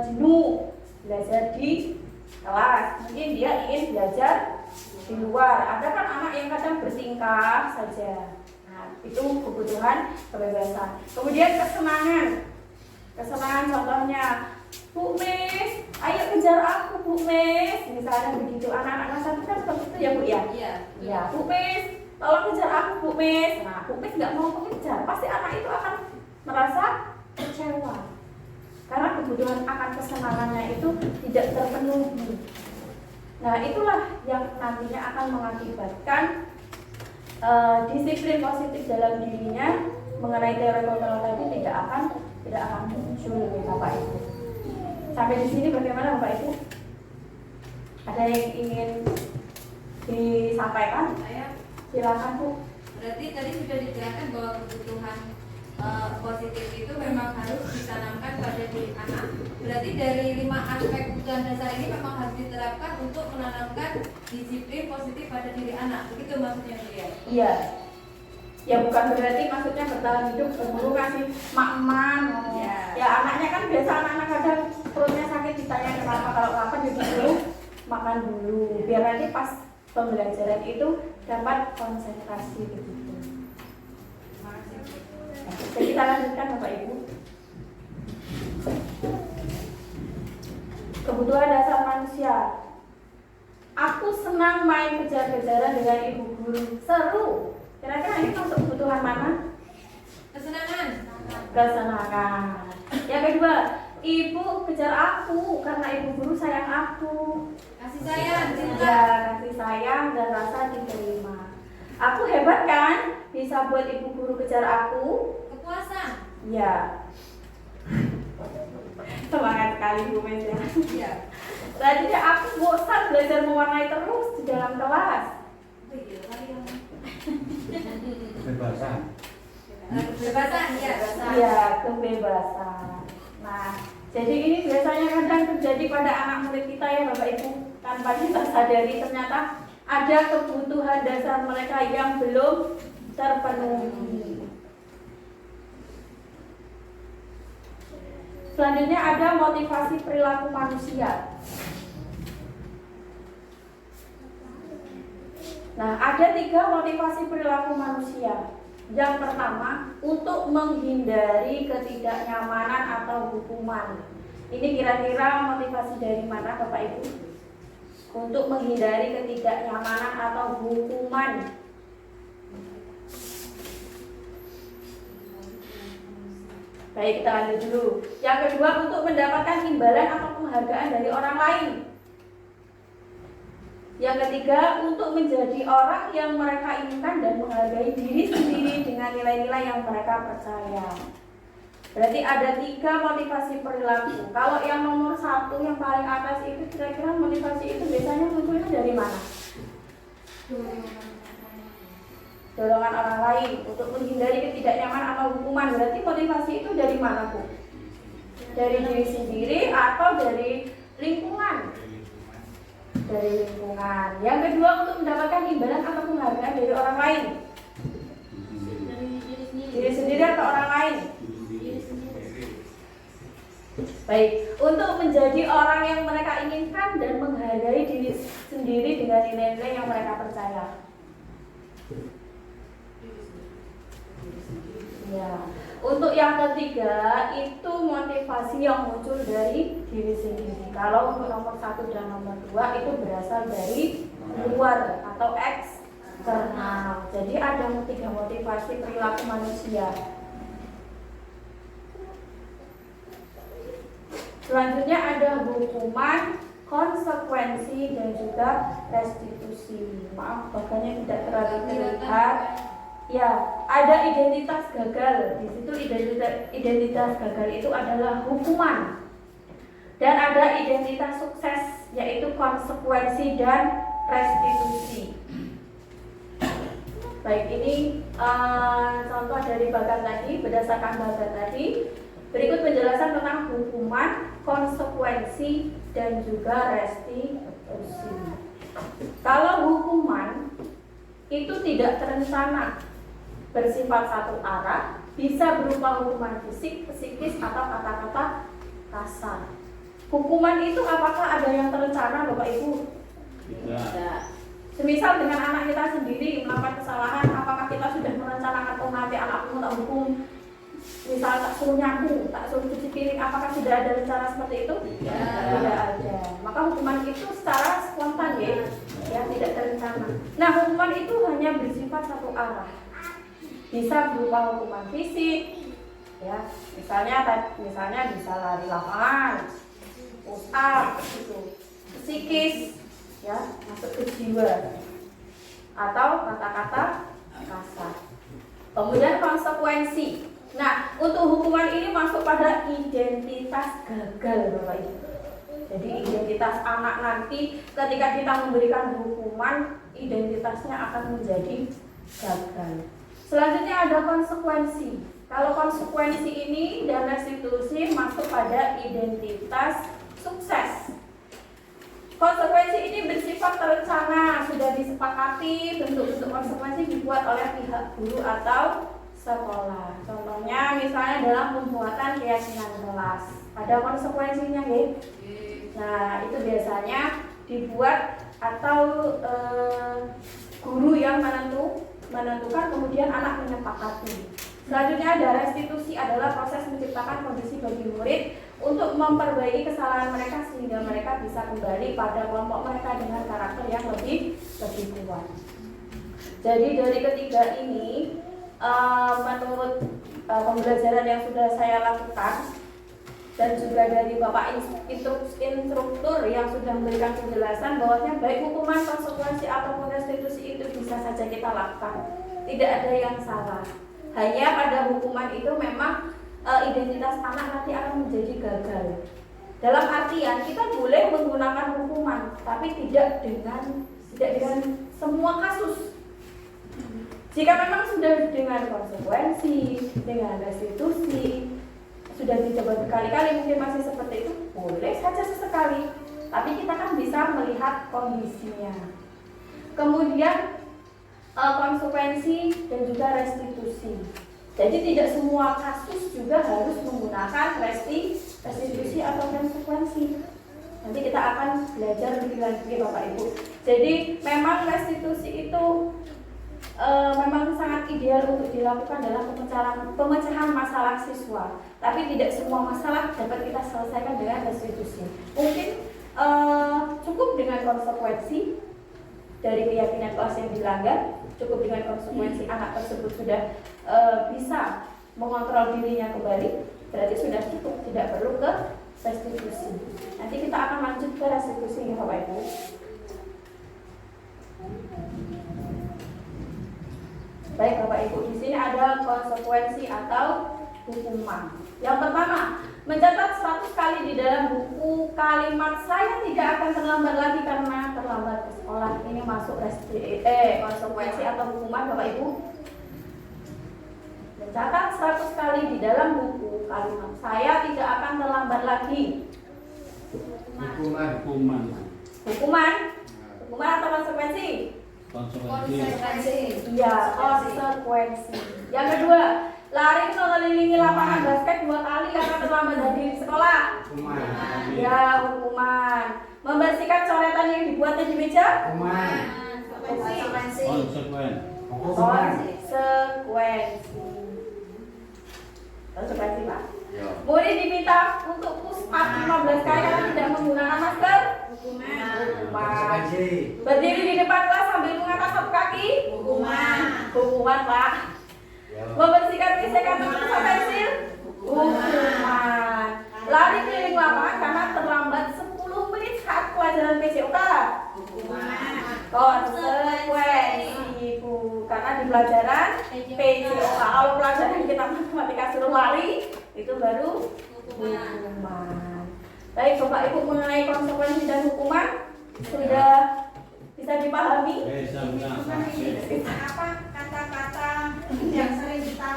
jenuh belajar di kelas, mungkin dia ingin belajar di luar. Ada kan anak yang kadang bertingkah saja. Nah, itu kebutuhan kebebasan. Kemudian kesenangan. Kesenangan contohnya, Bu Miss, ayo kejar aku Bu Miss. Misalnya begitu, anak-anak satu kan seperti itu ya Bu ya? Iya. Bu Miss, tolong kejar aku Bu Miss. Nah, Bu Miss nggak mau mengejar, pasti anak itu akan merasa kecewa. Karena kebutuhan akan kesenangannya itu tidak terpenuhi. Nah, itulah yang nantinya akan mengakibatkan disiplin positif dalam dirinya mengenai teori kontrol tadi tidak akan muncul ya Bapak Ibu. Sampai di sini bagaimana Bapak Ibu? Ada yang ingin disampaikan? Silakan Bu. Berarti tadi sudah dijelaskan bahwa kebutuhan positif itu memang harus ditanamkan pada diri anak. Berarti dari 5 aspek kebutuhan dasar ini memang harus diterapkan untuk menanamkan disiplin positif pada diri anak. Begitu maksudnya Bu ya? Iya. Ya bukan berarti maksudnya bertahan hidup berburu ngasih makman. Ya anaknya kan biasa anak-anak kadang perutnya sakit ditanya kenapa, kalau kapan jadi dulu makan dulu biar nanti pas pembelajaran itu dapat konsentrasi begitu. Jadi kita lanjutkan Bapak Ibu. Kebutuhan dasar manusia. Aku senang main kejar-kejaran dengan ibu guru. Seru. Kira-kira ini masuk kebutuhan mana? Kesenangan. Kesenangan. Yang kedua, ibu kejar aku karena ibu guru sayang aku. Kasih sayang, cinta. Ya, kasih sayang dan rasa diterima. Aku hebat kan? Bisa buat ibu guru kejar aku. Kepuasan. Ya. Semangat sekali Bu Mes ya. Iya. Selanjutnya aku bosan belajar mewarnai terus di dalam kelas. Kebebasan. Kebebasan, ya. Iya, kebebasan. Nah, jadi ini biasanya kadang terjadi pada anak murid kita ya Bapak Ibu. Tanpa kita sadari ternyata ada kebutuhan dasar mereka yang belum terpenuhi. Selanjutnya ada motivasi perilaku manusia. Nah, ada 3 motivasi perilaku manusia. Yang pertama, untuk menghindari ketidaknyamanan atau hukuman. Ini kira-kira motivasi dari mana Bapak Ibu? Untuk menghindari ketidaknyamanan atau hukuman. Baik, kita lanjut dulu. Yang kedua, untuk mendapatkan imbalan atau penghargaan dari orang lain. Yang ketiga, untuk menjadi orang yang mereka inginkan dan menghargai diri sendiri dengan nilai-nilai yang mereka percaya. Berarti ada 3 motivasi perilaku. Kalau yang nomor 1 yang paling atas itu kira-kira motivasi itu biasanya munculnya dari mana? Dorongan orang lain untuk menghindari ketidaknyamanan atau hukuman. Berarti motivasi itu dari mana Bu? Dari diri sendiri atau dari lingkungan? Dari lingkungan. Yang kedua, untuk mendapatkan imbalan atau penghargaan dari orang lain. Diri sendiri atau orang lain? Baik, untuk menjadi orang yang mereka inginkan dan menghargai diri sendiri dengan nilai-nilai yang mereka percaya. Ya, untuk yang ketiga itu motivasi yang muncul dari diri sendiri. Kalau untuk nomor 1 dan nomor 2 itu berasal dari luar atau eksternal. Jadi ada 3 motivasi perilaku manusia. Selanjutnya ada hukuman, konsekuensi dan juga restitusi. Maaf, bagiannya tidak terlalu terlihat. Ya, ada identitas gagal. Di situ identitas gagal itu adalah hukuman. Dan ada identitas sukses, yaitu konsekuensi dan restitusi. Baik, ini contoh dari bagan tadi, berdasarkan bagan tadi. Berikut penjelasan tentang hukuman, konsekuensi, dan juga restitusi. Kalau hukuman itu tidak terencana, bersifat satu arah, bisa berupa hukuman fisik, psikis, atau kata-kata kasar. Hukuman itu apakah ada yang terencana Bapak Ibu? Tidak. Semisal dengan anak kita sendiri melakukan kesalahan, apakah kita sudah merencanakan nanti anakku tak hukum? Misal tak suruh nyapu, tak suruh cuci piring, apakah sudah ada rencana seperti itu? Tidak ada. Maka hukuman itu secara spontan ya tidak terencana. Nah, hukuman itu hanya bersifat satu arah. Bisa berupa hukuman fisik, ya, misalnya bisa lari lapangan, push up, gitu. Psikis, ya, masuk ke jiwa, atau kata-kata kasar. Kemudian konsekuensi. Nah, untuk hukuman ini masuk pada identitas gagal, Bapak Ibu. Jadi identitas anak nanti ketika kita memberikan hukuman, identitasnya akan menjadi gagal. Selanjutnya ada konsekuensi. Kalau konsekuensi ini dan restitusi masuk pada identitas sukses. Konsekuensi ini bersifat terencana, sudah disepakati, bentuk-bentuk konsekuensi dibuat oleh pihak guru atau sekolah. Contohnya misalnya dalam pembuatan keyakinan kelas. Ada konsekuensinya, ya. Nah, itu biasanya dibuat atau guru yang menentukan, kemudian anak menyepakati. Selanjutnya ada restitusi, adalah proses menciptakan kondisi bagi murid untuk memperbaiki kesalahan mereka sehingga mereka bisa kembali pada kelompok mereka dengan karakter yang lebih kuat. Jadi dari ketiga ini, menurut pembelajaran yang sudah saya lakukan dan juga dari Bapak instruktur yang sudah memberikan penjelasan bahwasanya baik hukuman, konsekuensi ataupun restitusi itu bisa saja kita lakukan. Tidak ada yang salah. Hanya pada hukuman itu memang identitas anak nanti akan menjadi gagal. Dalam artian kita boleh menggunakan hukuman, tapi tidak dengan semua kasus. Jika memang sudah dengan konsekuensi, dengan restitusi, sudah dicoba berkali-kali mungkin masih seperti itu, boleh saja sesekali. Tapi kita kan bisa melihat kondisinya. Kemudian konsekuensi dan juga restitusi. Jadi tidak semua kasus juga harus menggunakan restitusi atau konsekuensi. Nanti kita akan belajar lebih lanjut Bapak Ibu. Jadi memang restitusi itu memang sangat ideal untuk dilakukan dalam pemecahan masalah siswa. Tapi tidak semua masalah dapat kita selesaikan dengan restitusi. Mungkin cukup dengan konsekuensi dari keyakinan kelas yang dilanggar, cukup dengan konsekuensi anak tersebut sudah bisa mengontrol dirinya kembali, berarti sudah cukup, tidak perlu ke restitusi. Nanti kita akan lanjut ke restitusi ya Bapak Ibu. Baik Bapak Ibu, di sini ada konsekuensi atau hukuman. Yang pertama, mencatat 100 kali di dalam buku kalimat saya tidak akan terlambat lagi karena terlambat ke sekolah. Ini masuk konsekuensi atau hukuman Bapak Ibu. Mencatat 100 kali di dalam buku kalimat saya tidak akan terlambat lagi. Hukuman. Hukuman atau konsekuensi? Konsekuensi. Iya, konsekuensi. Yang kedua, lari mengelilingi lapangan basket 2 kali karena terlambat hadir di sekolah. Ya, hukuman. Membersihkan coretan yang dibuatnya di meja. Konsekuensi. Konsekuensi Pak. Murid diminta untuk push up 15 kali karena tidak menggunakan masker. Hukuman. Berdiri di depan kelas sambil mengangkat satu kaki. Hukuman Pak. Membersihkan WC kantor bersama pensil. Hukuman. Lari keliling lapangan karena terlambat 10 menit saat pelajaran PJOK. Konsekuensi Bu, karena di pelajaran PJOK, kalau pelajaran kita matematika suruh lari, itu baru hukuman. Baik Bapak Ibu, mengenai konsekuensi dan hukuman sudah bisa dipahami? Apa kata-kata yang sering kita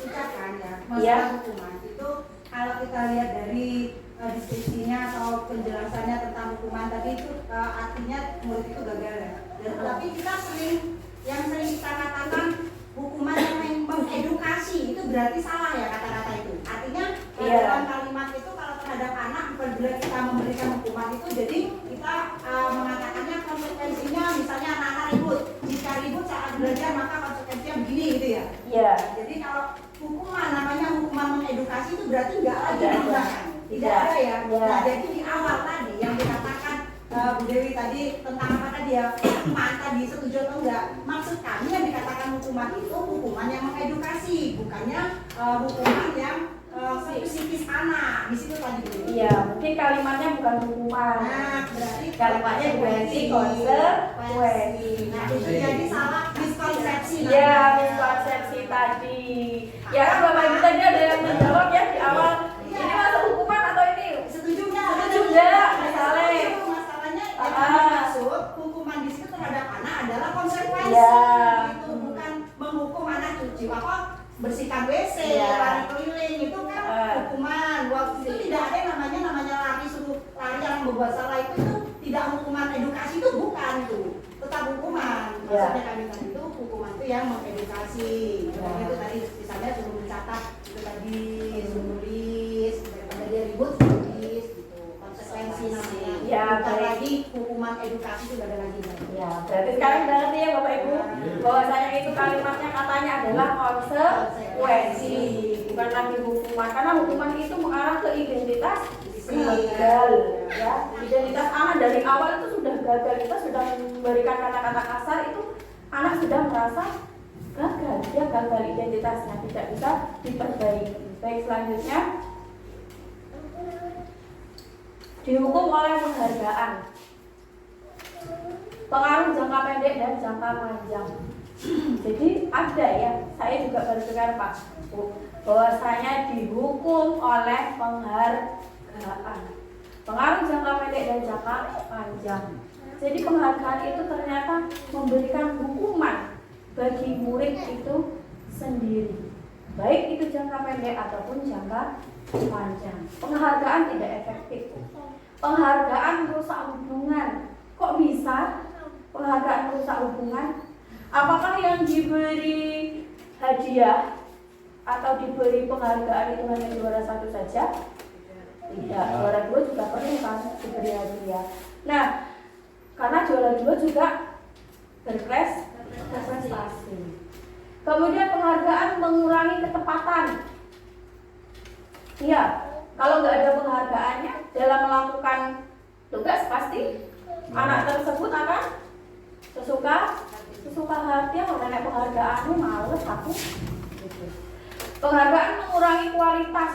ucapkan ya masalah Iya. hukuman itu kalau kita lihat dari deskripsinya atau penjelasannya tentang hukuman tadi itu artinya murid itu gagal ya. Tapi kita sering kita katakan hukuman yang mengedukasi itu berarti salah ya kata-kata itu. Artinya Iya. dalam kalimat itu kalau terhadap anak apabila kita memberikan hukuman itu jadi kita mengatakannya konsekuensinya misalnya anak-anak ribut. Jika ribut saat belajar maka konsekuensinya begini gitu ya. Iya. Jadi kalau hukuman namanya hukuman mengedukasi itu berarti enggak lagi Tidak ada. menambahkan. Tidak Tidak. ada ya. Ya. Nah, jadi di awal tadi yang dikatakan Bu Dewi tadi tentang apa tadi ya hukuman tadi setuju atau enggak? Maksud kami yang dikatakan hukuman itu hukuman yang mengedukasi, bukannya hukuman yang psikis anak. Di situ tadi Bu Dewi. Iya, mungkin kalimatnya bukan hukuman. Nah, berarti Kalimatnya berarti konsekuensi. Nah, itu jadi salah miskonsepsi. Iya, miskonsepsi tadi. Ya kan Bapak Ibu tadi ada yang menjawab ya di awal. Ini masuk hukuman atau ini? Setuju nggak? Setuju nggak? Misalnya. Masalahnya yang dimaksud hukuman di situ terhadap anak adalah konsekuensi. Iya. Itu bukan menghukum anak cuci apa bersihkan WC, Iya. lari keliling itu kan hukuman. Waktu itu tidak ada yang namanya lari suruh lari yang membuat salah itu tidak hukuman edukasi itu bukan itu. Tetap hukuman. Iya. Maksudnya kami tadi itu hukuman itu yang mengedukasi. Makanya itu tadi misalnya suruh mencatat itu tadi suruh nulis daripada dia ribut nulis gitu. Konsekuensi namanya. Ya, Bukan baik. lagi hukuman edukasi itu ada lagi. Ya, berarti sekarang udah ngerti ya Bapak Ibu bahwasanya itu kalimatnya katanya adalah konsekuensi, bukan lagi hukuman. Karena hukuman itu mengarah ke identitas gagal, ya. Identitas anak dari awal itu sudah gagal. Kita sudah memberikan kata-kata kasar itu anak sudah merasa gagal, dia gagal identitasnya, tidak bisa diperbaiki. Baik, selanjutnya dihukum oleh penghargaan. Pengaruh jangka pendek dan jangka panjang. Jadi ada ya, saya juga baru dengar Pak bahwasanya dihukum oleh penghargaan. Pengaruh jangka pendek dan jangka panjang. Jadi penghargaan itu ternyata memberikan hukuman bagi murid itu sendiri, baik itu jangka pendek ataupun jangka panjang. Penghargaan tidak efektif. Penghargaan merusak hubungan. Kok bisa penghargaan merusak hubungan? Apakah yang diberi hadiah atau diberi penghargaan itu hanya juara satu saja? Tidak, juara dua juga perlu kan diberi hadiah. Nah, karena juara dua juga berprestasi. Kemudian penghargaan mengurangi ketepatan. Iya, kalau nggak ada penghargaannya dalam melakukan tugas pasti anak tersebut akan sesuka hati. Kalau nenek penghargaanmu males aku. Gitu. Penghargaan mengurangi kualitas.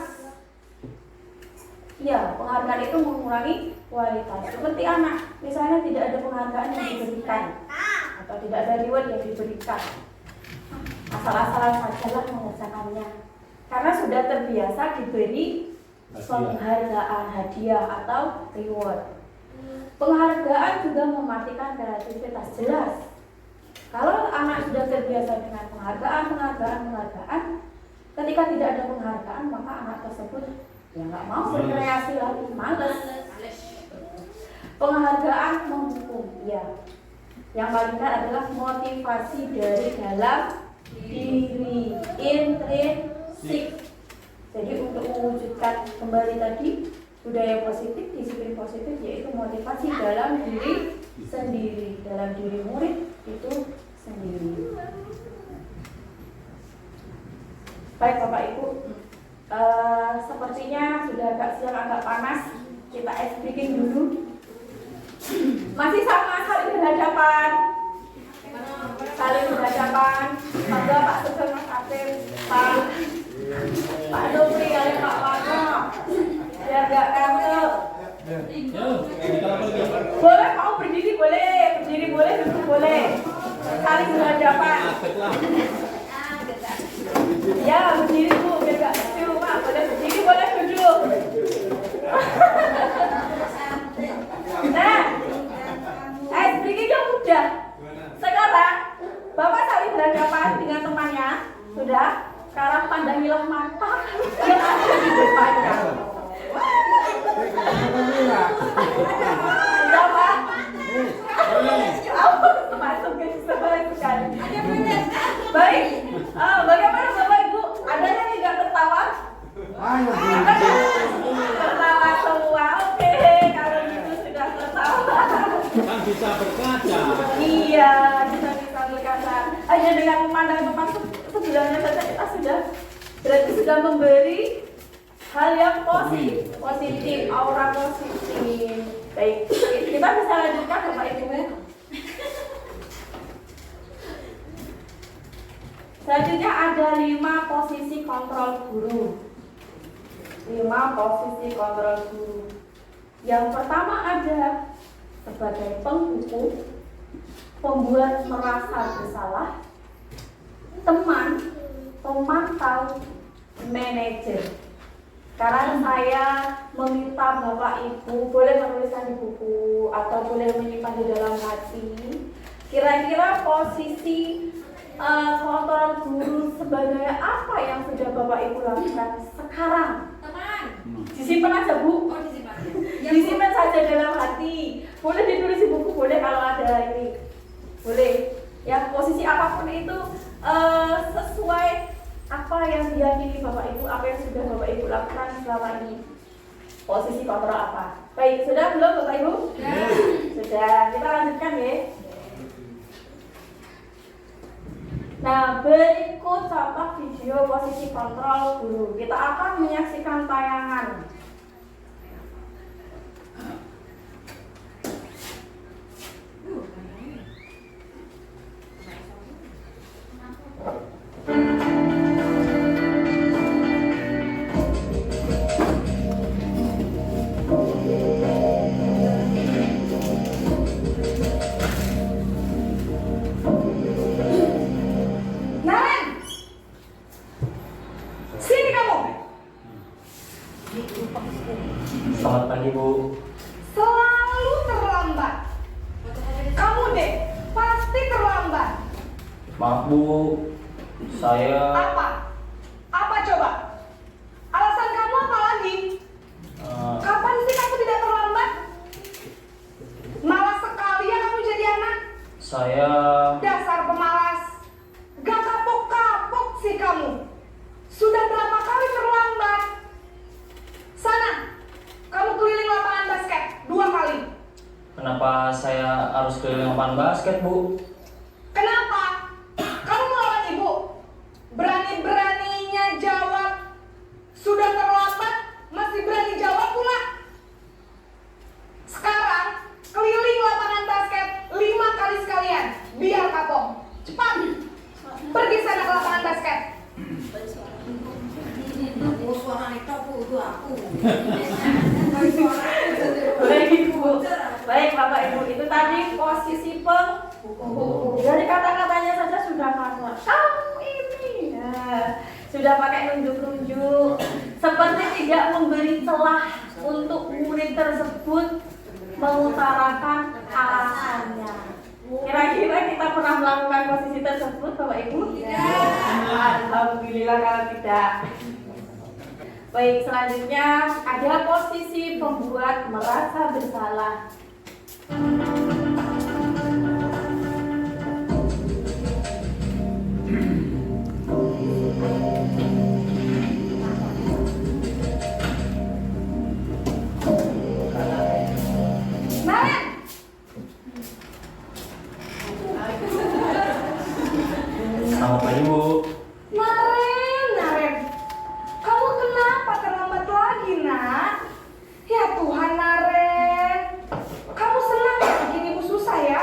Ya, penghargaan itu mengurangi kualitas. Seperti anak, misalnya tidak ada penghargaan yang diberikan atau tidak ada reward yang diberikan, asal-asalan sajalah mengerjakannya. Karena sudah terbiasa diberi penghargaan, hadiah atau reward. Penghargaan juga mematikan kreativitas, jelas. Kalau anak sudah terbiasa dengan penghargaan, ketika tidak ada penghargaan, maka anak tersebut ya nggak mau berkreasi lagi, males. Penghargaan menghukum, ya. Yang paling benar adalah motivasi dari dalam diri, intrinsik. Jadi untuk mewujudkan kembali tadi budaya positif, disiplin positif, yaitu motivasi dalam diri sendiri, dalam diri murid itu sendiri. Baik Bapak Ibu, sepertinya sudah agak siang, agak panas. Kita ice breaking dulu. Masih sama, saling berhadapan. Maka Pak Sugeng, Mas Afif, Pak Dopri, kalian Pak Warno, biar gak kantuk. Boleh mau berdiri boleh, duduk boleh. Saling berhadapan. Ya berdiri Bu, biar gak kecil Pak. Boleh berdiri, boleh duduk. Nah, breakingnya mudah. Sekarang Bapak saling berhadapan dengan temannya, sudah. Sekarang pandangilah mata yang ada di depannya. Sudah Pak? Masuk ke sekali. Baik, bagaimana Bapak Ibu? Ada yang tidak tertawa? Tertawa semua, oke. Kalau gitu sudah tertawa. Kan bisa berkaca. Iya, kita bisa berkaca. Hanya dengan memandang tempat sebelahnya saja kita sudah memberi hal yang positif, aura positif. Baik, kita bisa lanjutkan Bapak Ibu. Selanjutnya ada 5 posisi kontrol guru. 5 posisi kontrol guru. Yang pertama ada sebagai penghukum, pembuat merasa bersalah, teman, pemantau, manajer. Sekarang saya meminta Bapak Ibu boleh menuliskan di buku atau boleh menyimpan di dalam hati. Kira-kira posisi kontrol guru sebagai apa yang sudah Bapak Ibu lakukan sekarang? Teman. Disimpan aja Bu. Oh, disimpan. Disimpan saja dalam hati. Boleh ditulis di buku, boleh kalau ada ini. Boleh. Ya posisi apapun itu sesuai apa yang diyakini Bapak Ibu, apa yang sudah Bapak Ibu lakukan selama ini. Posisi kontrol apa? Baik, sudah belum Bapak Ibu? Ya. Sudah. Kita lanjutkan ya. Nah, berikut contoh video posisi kontrol guru. Kita akan menyaksikan tayangan. Maaf Bu, saya Apa coba? Alasan kamu apa lagi? Kapan sih kamu tidak terlambat? Malas sekali ya kamu jadi anak. saya Dasar pemalas. Gak kapok-kapok sih kamu. Sudah berapa kali terlambat? Sana, kamu keliling lapangan basket 2 kali. kenapa saya harus keliling lapangan basket Bu? Kenapa? Kamu melawan ibu? Berani-beraninya jawab. Sudah terlambat, masih berani jawab pula. Sekarang, keliling lapangan basket 5 kali sekalian. Biar kapok. Cepat. Pergi sana ke lapangan basket. Suara itu aku. Baik Ibu, baik Bapak Ibu, itu tadi posisi penghukum. Dari kata-katanya saja sudah kata kamu ini sudah pakai nunjuk-nunjuk, seperti tidak memberi celah untuk murid tersebut mengutarakan alasannya. Kira-kira kita pernah melakukan posisi tersebut Bapak Ibu? Alhamdulillah kalau tidak. Baik, selanjutnya ada posisi pembuat merasa bersalah. Naren! Selamat pagi Bu. Naren. Kamu kenapa terlambat lagi, nak? Ya Tuhan, Naren. Kamu senang ya bikin ibu susah ya?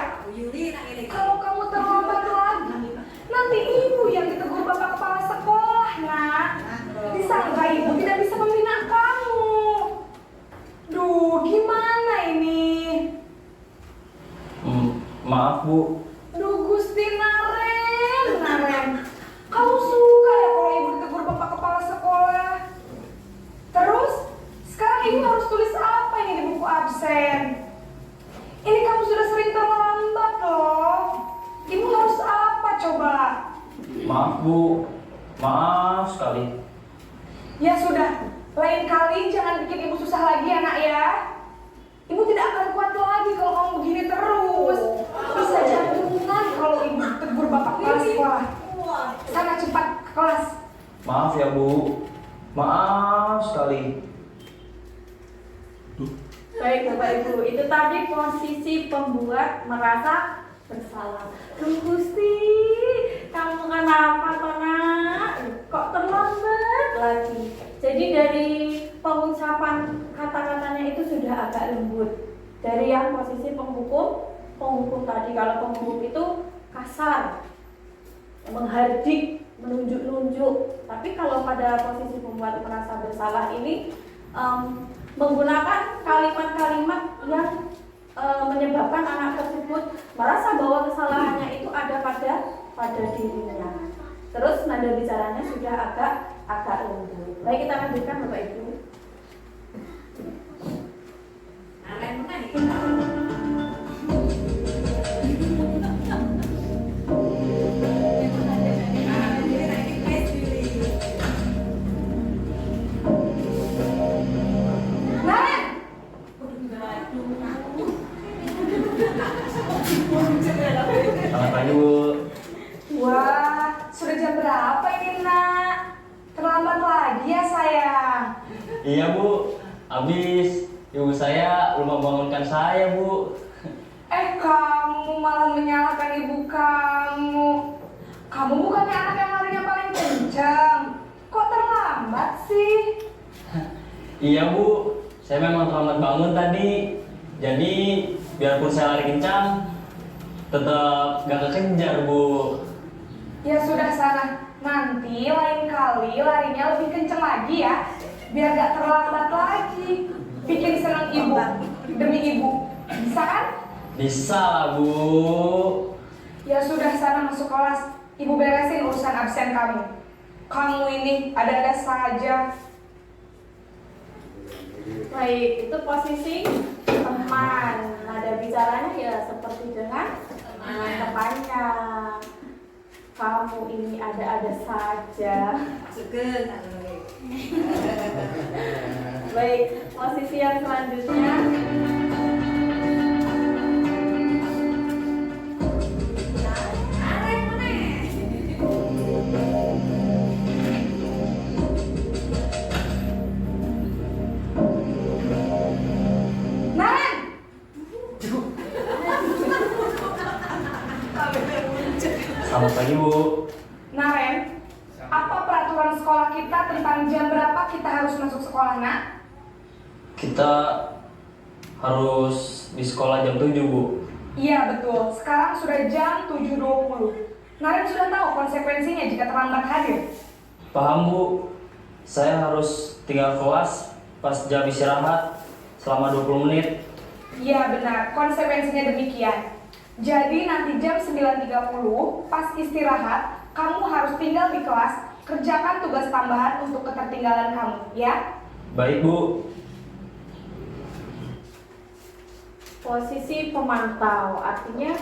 Kalau kamu terlambat lagi, nanti ibu yang ditegur bapak kepala sekolah, nak. Disangka ibu tidak bisa membina kamu. Duh, gimana ini? Maaf Bu, Duh, Gusti Naren. Kamu suka ya kalau ibu ditegur bapak kepala sekolah? Terus, sekarang ibu harus tulis apa ini di buku absen? Ini kamu sudah sering terlambat loh. Ibu harus apa coba? maaf Bu, maaf sekali. Ya sudah, lain kali jangan bikin ibu susah lagi ya nak ya. Ibu tidak akan kuat lagi kalau kamu begini terus. Bisa jantungan kalau ibu tegur bapak kepala sekolah. Sana cepat ke kelas. Maaf ya Bu, maaf sekali. Baik Bapak Ibu, itu tadi posisi pembuat merasa bersalah. Duh Gusti, kamu kenapa toh nak? Kok terlambat lagi? Jadi dari pengucapan kata-katanya itu sudah agak lembut. Dari yang posisi penghukum tadi, kalau penghukum itu kasar, menghardik, menunjuk-nunjuk. Tapi kalau pada posisi pembuat merasa bersalah ini menggunakan kalimat-kalimat yang menyebabkan anak tersebut merasa bahwa kesalahannya itu ada pada dirinya. Terus nada bicaranya sudah agak lembut. Baik, kita lanjutkan Bapak Ibu. Selamat pagi Bu. Wah, sudah jam berapa ini nak? Terlambat lagi ya sayang. Iya Bu, habis ibu saya belum membangunkan saya Bu. Kamu malah menyalahkan ibu kamu. Kamu bukannya anak yang larinya paling kencang. Kok terlambat sih? Iya Bu, saya memang terlambat bangun tadi. Jadi biarpun saya lari kencang, tetap gak kekejar Bu. Ya sudah sana. Nanti lain kali larinya lebih kencang lagi ya. Biar gak terlambat lagi. Bikin senang ibu. Demi ibu. Bisa kan? Bisa lah Bu. Ya sudah sana masuk kelas. Ibu beresin urusan absen kamu. Kamu ini ada-ada saja. Baik, itu posisi teman. Nada bicaranya ya seperti dengan temannya. kamu ini ada-ada saja. Segen. Baik, posisi yang selanjutnya. Selamat pagi Bu. Naren, apa peraturan sekolah kita tentang jam berapa kita harus masuk sekolah, Nak? Kita harus di sekolah jam 7 Bu. Iya, betul. Sekarang sudah jam 7.20. Naren sudah tahu konsekuensinya jika terlambat hadir. Paham Bu. Saya harus tinggal kelas pas jam istirahat selama 20 menit. Iya, benar. Konsekuensinya demikian. Jadi nanti jam 9.30 pas istirahat, kamu harus tinggal di kelas, kerjakan tugas tambahan untuk ketertinggalan kamu, ya? Baik Bu. Posisi pemantau, artinya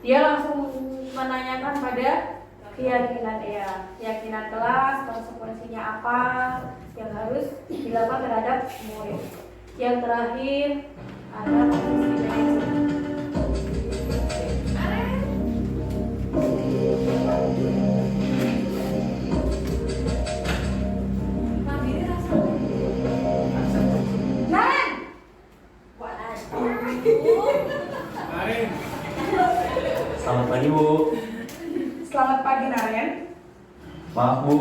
dia langsung menanyakan pada keyakinan kelas, konsekuensinya apa yang harus dilakukan terhadap murid. Yang terakhir ada posisi manajer. Naren! Selamat pagi Bu. Selamat pagi, Naren. Maaf Bu,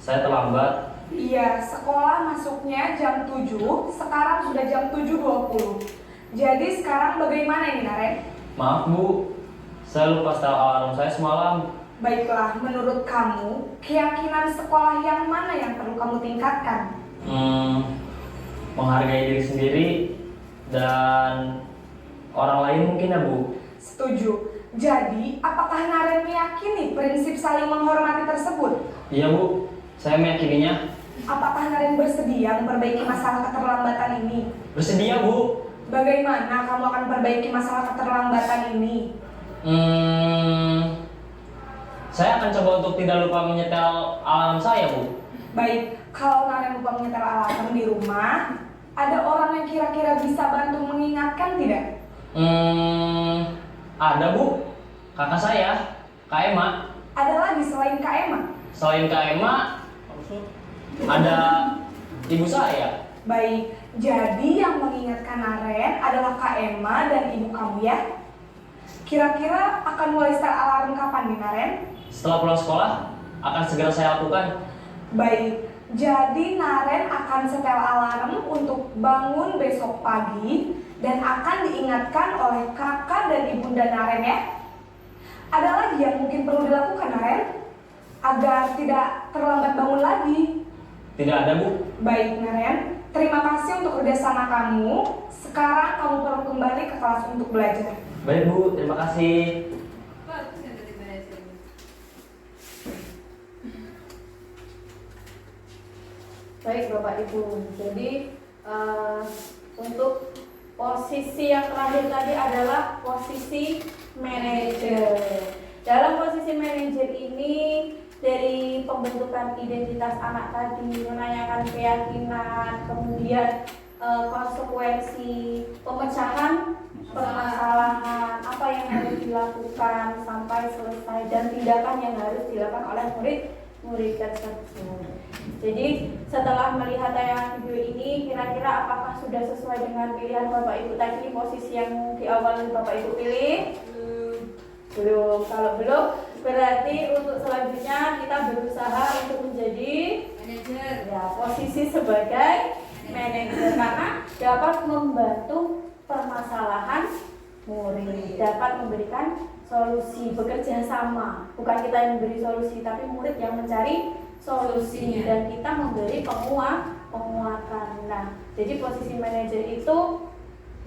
saya terlambat. Iya, sekolah masuknya jam 7, sekarang sudah jam 7.20. Jadi sekarang bagaimana ini, Naren? Maaf Bu, saya lupa setel alarm saya semalam. Baiklah, menurut kamu, keyakinan sekolah yang mana yang perlu kamu tingkatkan? Menghargai diri sendiri dan orang lain mungkin ya Bu. Setuju. Jadi, apakah Naren meyakini prinsip saling menghormati tersebut? Iya Bu, saya meyakininya. Apakah Naren bersedia memperbaiki masalah keterlambatan ini? Bersedia Bu. Bagaimana kamu akan perbaiki masalah keterlambatan ini? Saya akan coba untuk tidak lupa menyetel alarm saya Bu. Baik, kalau Naren lupa menyetel alarm di rumah, ada orang yang kira-kira bisa bantu mengingatkan tidak? Ada Bu, kakak saya, Kak Emma. Ada lagi selain Kak Emma? Selain Kak Emma, ada ibu saya. Baik, jadi yang mengingatkan Naren adalah Kak Emma dan ibu kamu ya? Kira-kira akan mulai setel alarm kapan nih, Naren? Setelah pulang sekolah, akan segera saya lakukan. Baik, jadi Naren akan setel alarm untuk bangun besok pagi dan akan diingatkan oleh kakak dan ibunda Naren ya. Ada lagi yang mungkin perlu dilakukan, Naren? Agar tidak terlambat bangun lagi. Tidak ada Bu. Baik, Naren. Terima kasih untuk kerjasama kamu. Sekarang kamu perlu kembali ke kelas untuk belajar. Baik Bu, terima kasih. Bagus yang dari manajer. Baik Bapak Ibu, jadi untuk posisi yang terakhir tadi adalah posisi manajer. Dalam posisi manajer ini dari pembentukan identitas anak tadi, menanyakan keyakinan, kemudian konsekuensi pemecahan permasalahan, apa yang harus dilakukan sampai selesai, dan tindakan yang harus dilakukan oleh murid tersebut. Jadi setelah melihat tayangan video ini, kira-kira apakah sudah sesuai dengan pilihan Bapak Ibu tadi, posisi yang di awal Bapak Ibu pilih? Belum. Kalau belum, berarti untuk selanjutnya kita berusaha untuk menjadi Manajer. ya, posisi sebagai manajer, karena dapat membantu permasalahan murid, dapat memberikan solusi, bekerja sama. Bukan kita yang memberi solusi, tapi murid yang mencari solusinya, dan kita memberi penguatan. Nah, jadi posisi manajer itu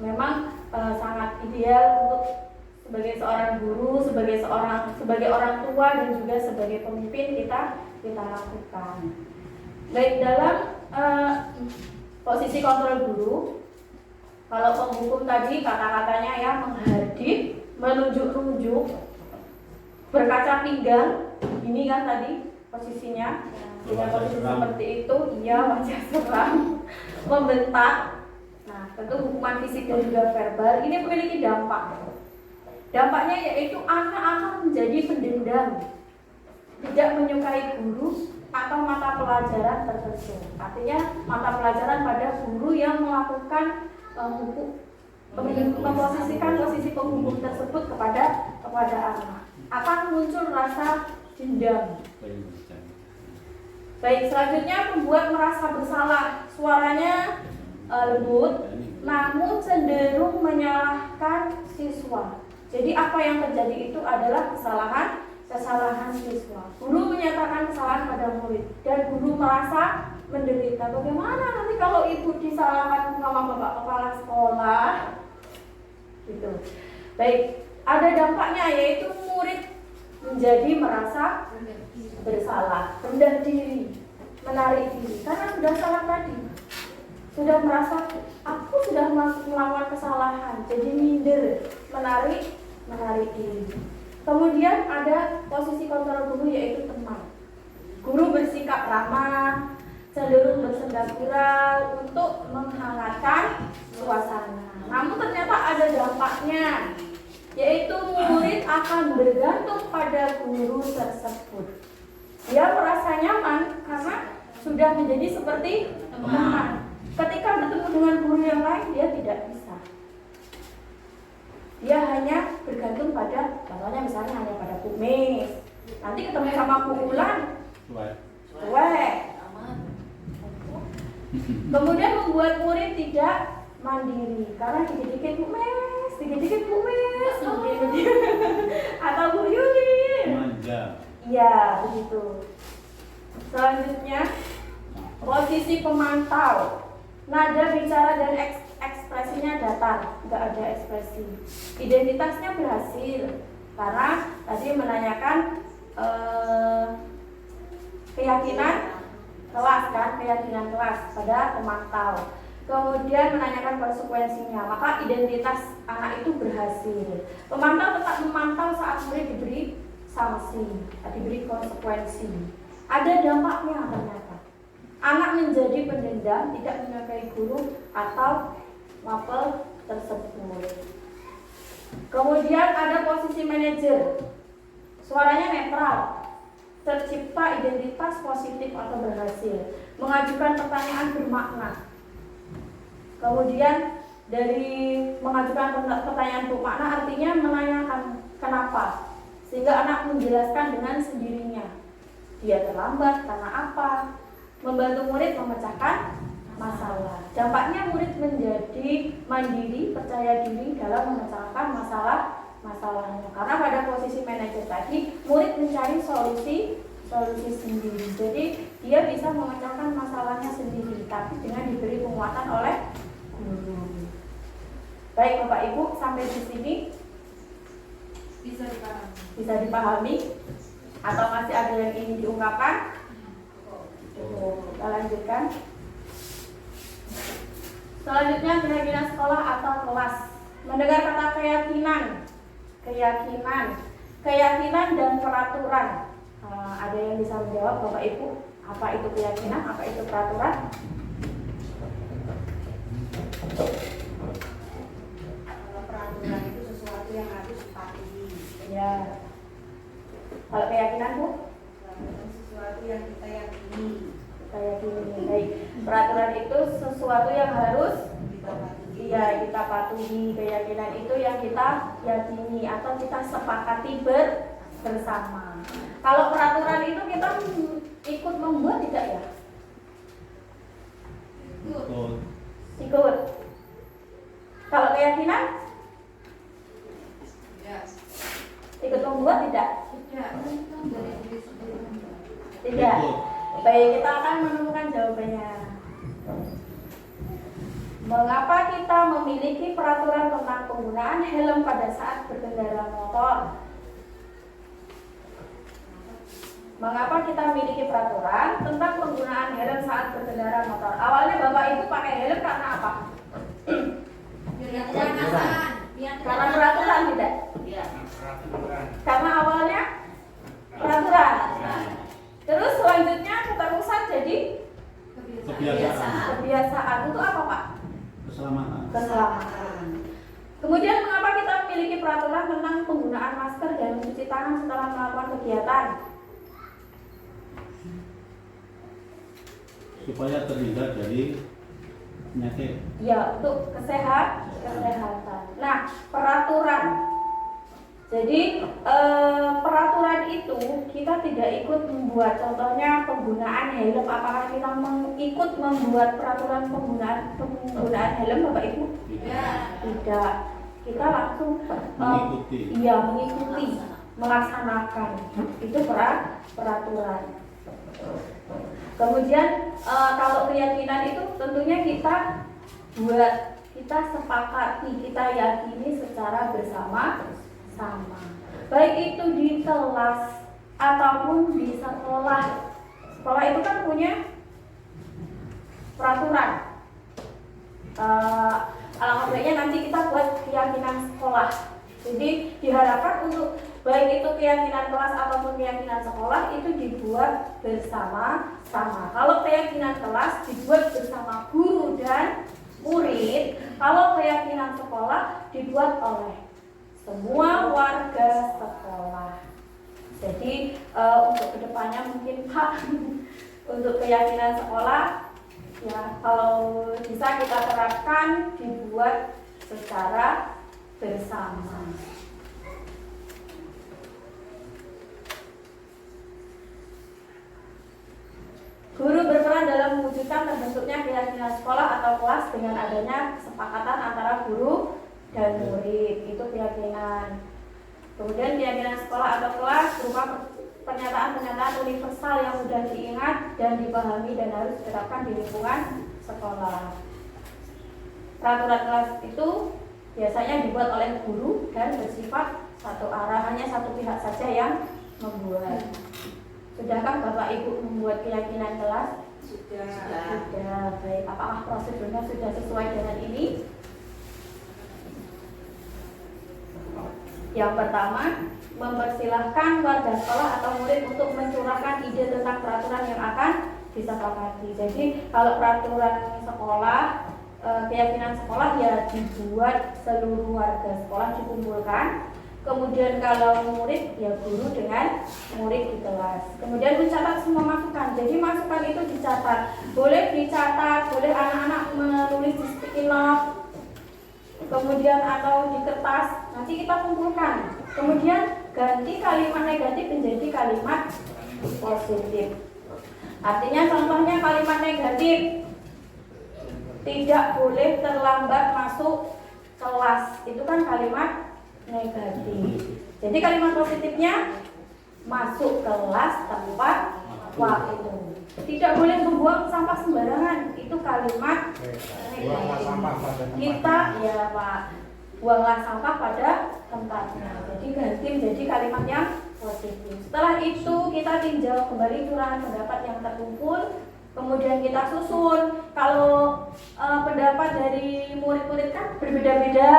memang sangat ideal untuk sebagai seorang guru, sebagai orang tua, dan juga sebagai pemimpin kita lakukan. Baik, dalam posisi kontrol guru, kalau penghukum tadi kata-katanya ya, menghadir, menunjuk-nunjuk, berkaca pinggang, ini kan tadi posisinya, dengan posisi seperti itu, ia wajah seram, membentak. Nah, tentu hukuman fisik dan juga verbal ini memiliki dampak. Dampaknya yaitu anak akan menjadi pendendam, tidak menyukai guru atau mata pelajaran tertentu. Artinya mata pelajaran pada guru yang melakukan memposisikan posisi penghukum tersebut kepada anak. Akan muncul rasa dendam. Baik, selanjutnya membuat merasa bersalah. Suaranya lembut, namun cenderung menyalahkan siswa. Jadi apa yang terjadi itu adalah kesalahan siswa. Guru menyatakan kesalahan pada murid dan guru merasa menderita. Bagaimana nanti kalau ibu disalahkan sama bapak kepala sekolah? Gitu. Baik, ada dampaknya yaitu murid menjadi merasa bersalah, rendah diri, menarik diri karena sudah salah tadi. Sudah merasa aku sudah melakukan kesalahan, jadi minder, menarik diri. Kemudian ada posisi kontrol guru yaitu teman. Guru bersikap ramah, cenderung bersenda gurau untuk menghangatkan suasana. Namun ternyata ada dampaknya, yaitu murid akan bergantung pada guru tersebut. Dia merasa nyaman karena sudah menjadi seperti teman. Ketika bertemu dengan guru yang lain, dia tidak bisa. Dia hanya bergantung pada, contohnya misalnya hanya pada Bu Mis. Nanti ketemu sama Bu Ulan, cuek. Kemudian membuat murid tidak mandiri karena dikit-dikit Bu Mes, dikit-dikit Bu Mes, atau Bu Yuli. Iya, begitu. Selanjutnya, posisi pemantau. Nada bicara dan ekspresinya datar, nggak ada ekspresi. Identitasnya berhasil karena tadi menanyakan keyakinan kelas pada pemantau. Kemudian menanyakan konsekuensinya, maka identitas anak itu berhasil. Pemantau tetap memantau saat murid diberi sanksi, diberi konsekuensi. Ada dampaknya ternyata. Anak menjadi pendendam, tidak menyukai guru atau mapel tersebut. Kemudian ada posisi manajer. Suaranya netral. Tercipta identitas positif atau berhasil. Mengajukan pertanyaan bermakna. Kemudian dari mengajukan pertanyaan bermakna artinya menanyakan kenapa. Sehingga anak menjelaskan dengan sendirinya. Dia terlambat karena apa? Membantu murid memecahkan masalah. Dampaknya murid menjadi mandiri, percaya diri dalam memecahkan masalahnya. Karena pada posisi manajer tadi, murid mencari solusi sendiri. Jadi dia bisa memecahkan masalahnya sendiri, tapi dengan diberi penguatan oleh guru. Baik Bapak Ibu, sampai di sini bisa dipahami atau masih ada yang ingin diungkapkan? Kita lanjutkan. Selanjutnya keyakinan sekolah atau kelas. Mendengar kata keyakinan dan peraturan. Ada yang bisa menjawab Bapak Ibu? Apa itu keyakinan? Apa itu peraturan? Kalau peraturan itu sesuatu yang harus dipatuhi. Ya. Kalau keyakinan Bu? Sesuatu yang kita yakini. Baik. Peraturan itu sesuatu yang harus kita patuhi. Keyakinan itu yang kita yakini atau kita sepakati bersama. Kalau peraturan itu kita ikut membuat tidak ya? Ikut. Kalau keyakinan? Ikut membuat tidak? Tidak. Baik, kita akan menemukan jawabannya. Mengapa kita memiliki peraturan tentang penggunaan helm pada saat berkendara motor? Mengapa kita memiliki peraturan tentang penggunaan helm saat berkendara motor? Awalnya Bapak Ibu pakai helm karena apa? Karena Karena peraturan tidak? Peraturan. Karena awalnya setelah melakukan kegiatan? Supaya terhindar dari penyakit. Ya, untuk kesehatan. Nah, peraturan. Jadi peraturan itu kita tidak ikut membuat. Contohnya penggunaan helm. Apakah kita ikut membuat peraturan penggunaan helm, Bapak Ibu? Tidak. Kita langsung Mengikuti. mengikuti, melaksanakan. Itu peraturan. Kemudian kalau keyakinan itu tentunya kita sepakati, kita yakini secara bersama-sama. Baik itu di kelas ataupun di sekolah. Sekolah itu kan punya peraturan. Alangkah baiknya nanti kita buat keyakinan sekolah. Jadi diharapkan untuk baik itu keyakinan kelas ataupun keyakinan sekolah itu dibuat bersama-sama. Kalau keyakinan kelas dibuat bersama guru dan murid, kalau keyakinan sekolah dibuat oleh semua warga sekolah. Jadi untuk kedepannya mungkin Pak untuk keyakinan sekolah ya kalau bisa kita terapkan dibuat secara bersama. Guru berperan dalam mewujudkan terbentuknya keyakinan sekolah atau kelas dengan adanya kesepakatan antara guru dan murid. Itu keyakinan. Kemudian keyakinan sekolah atau kelas berupa pernyataan-pernyataan universal yang mudah diingat dan dipahami dan harus diterapkan di lingkungan sekolah. Peraturan kelas itu biasanya dibuat oleh guru dan bersifat satu arah, hanya satu pihak saja yang membuat. Sudahkah Bapak Ibu membuat keyakinan kelas? Sudah. Baik. Apakah prosedurnya sudah sesuai dengan ini? Yang pertama, mempersilahkan warga sekolah atau murid untuk mencurahkan ide tentang peraturan yang akan disepakati. Jadi kalau peraturan sekolah, keyakinan sekolah ya dibuat seluruh warga sekolah dikumpulkan. Kemudian kalau murid ya guru dengan murid di kelas. Kemudian mencatat semua masukan. Jadi masukan itu dicatat. Boleh dicatat, boleh anak-anak menulis di sticky note. Kemudian atau di kertas. Nanti kita kumpulkan. Kemudian ganti kalimat negatif menjadi kalimat positif. Artinya contohnya kalimat negatif, tidak boleh terlambat masuk kelas. Itu kan kalimat negatif. Jadi kalimat positifnya masuk kelas tepat waktu. Tidak boleh membuang sampah sembarangan. Itu kalimat negatif. Kita ya Pak, buanglah sampah pada tempatnya. Jadi ganti menjadi kalimat yang positif. Setelah itu kita tinjau kembali curahan pendapat yang terkumpul. Kemudian kita susun. Kalau pendapat dari murid-murid kan berbeda-beda.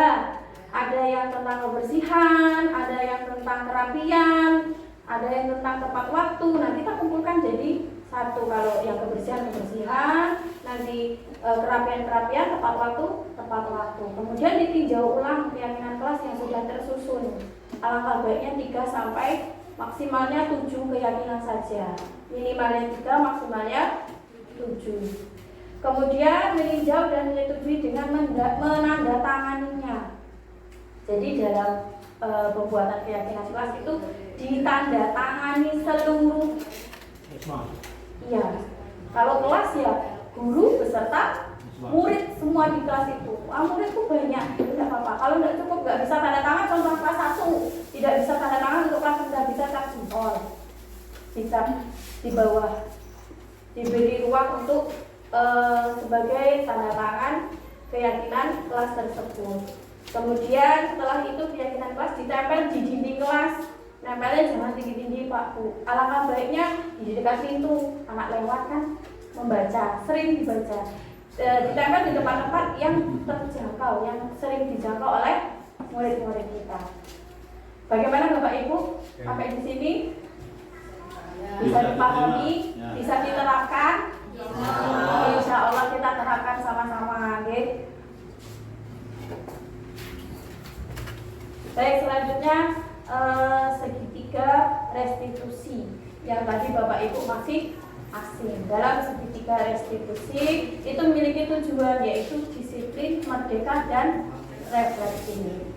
Ada yang tentang kebersihan, ada yang tentang kerapian, ada yang tentang tepat waktu. Nah kita kumpulkan jadi satu. Kalau yang kebersihan, nanti kerapian, tepat waktu. Kemudian ditinjau ulang keyakinan kelas yang sudah tersusun. Alangkah baiknya 3 sampai maksimalnya 7 keyakinan saja. Minimalnya 3, maksimalnya 7. Kemudian meninjau dan menyetujui dengan menandatanganinya. Jadi dalam pembuatan keyakinan kelas itu ditandatangani seluruh. Iya. Kalau kelas ya guru beserta murid semua di kelas itu. Murid itu banyak, tidak apa-apa. Kalau tidak cukup nggak bisa tanda tangan, contoh kelas 1 tidak bisa tanda tangan untuk kelas sudah bisa cap jempol. Bisa di bawah diberi ruang untuk sebagai tanda tangan keyakinan kelas tersebut. Kemudian setelah itu keyakinan kelas ditempel di dinding kelas. Nempelnya jangan tinggi-tinggi Pak Bu. Alangkah baiknya di dekat pintu, anak lewat kan membaca, sering dibaca. Ditempel di tempat-tempat yang terjangkau, yang sering dijangkau oleh murid-murid kita. Bagaimana Bapak Ibu? Sampai di sini bisa dipahami, bisa diterapkan. Insya Allah kita terapkan sama-sama, gitu. Baik, selanjutnya segitiga restitusi yang tadi Bapak Ibu masih asing. Dalam segitiga restitusi itu memiliki tujuan yaitu disiplin, merdeka, dan refleksi.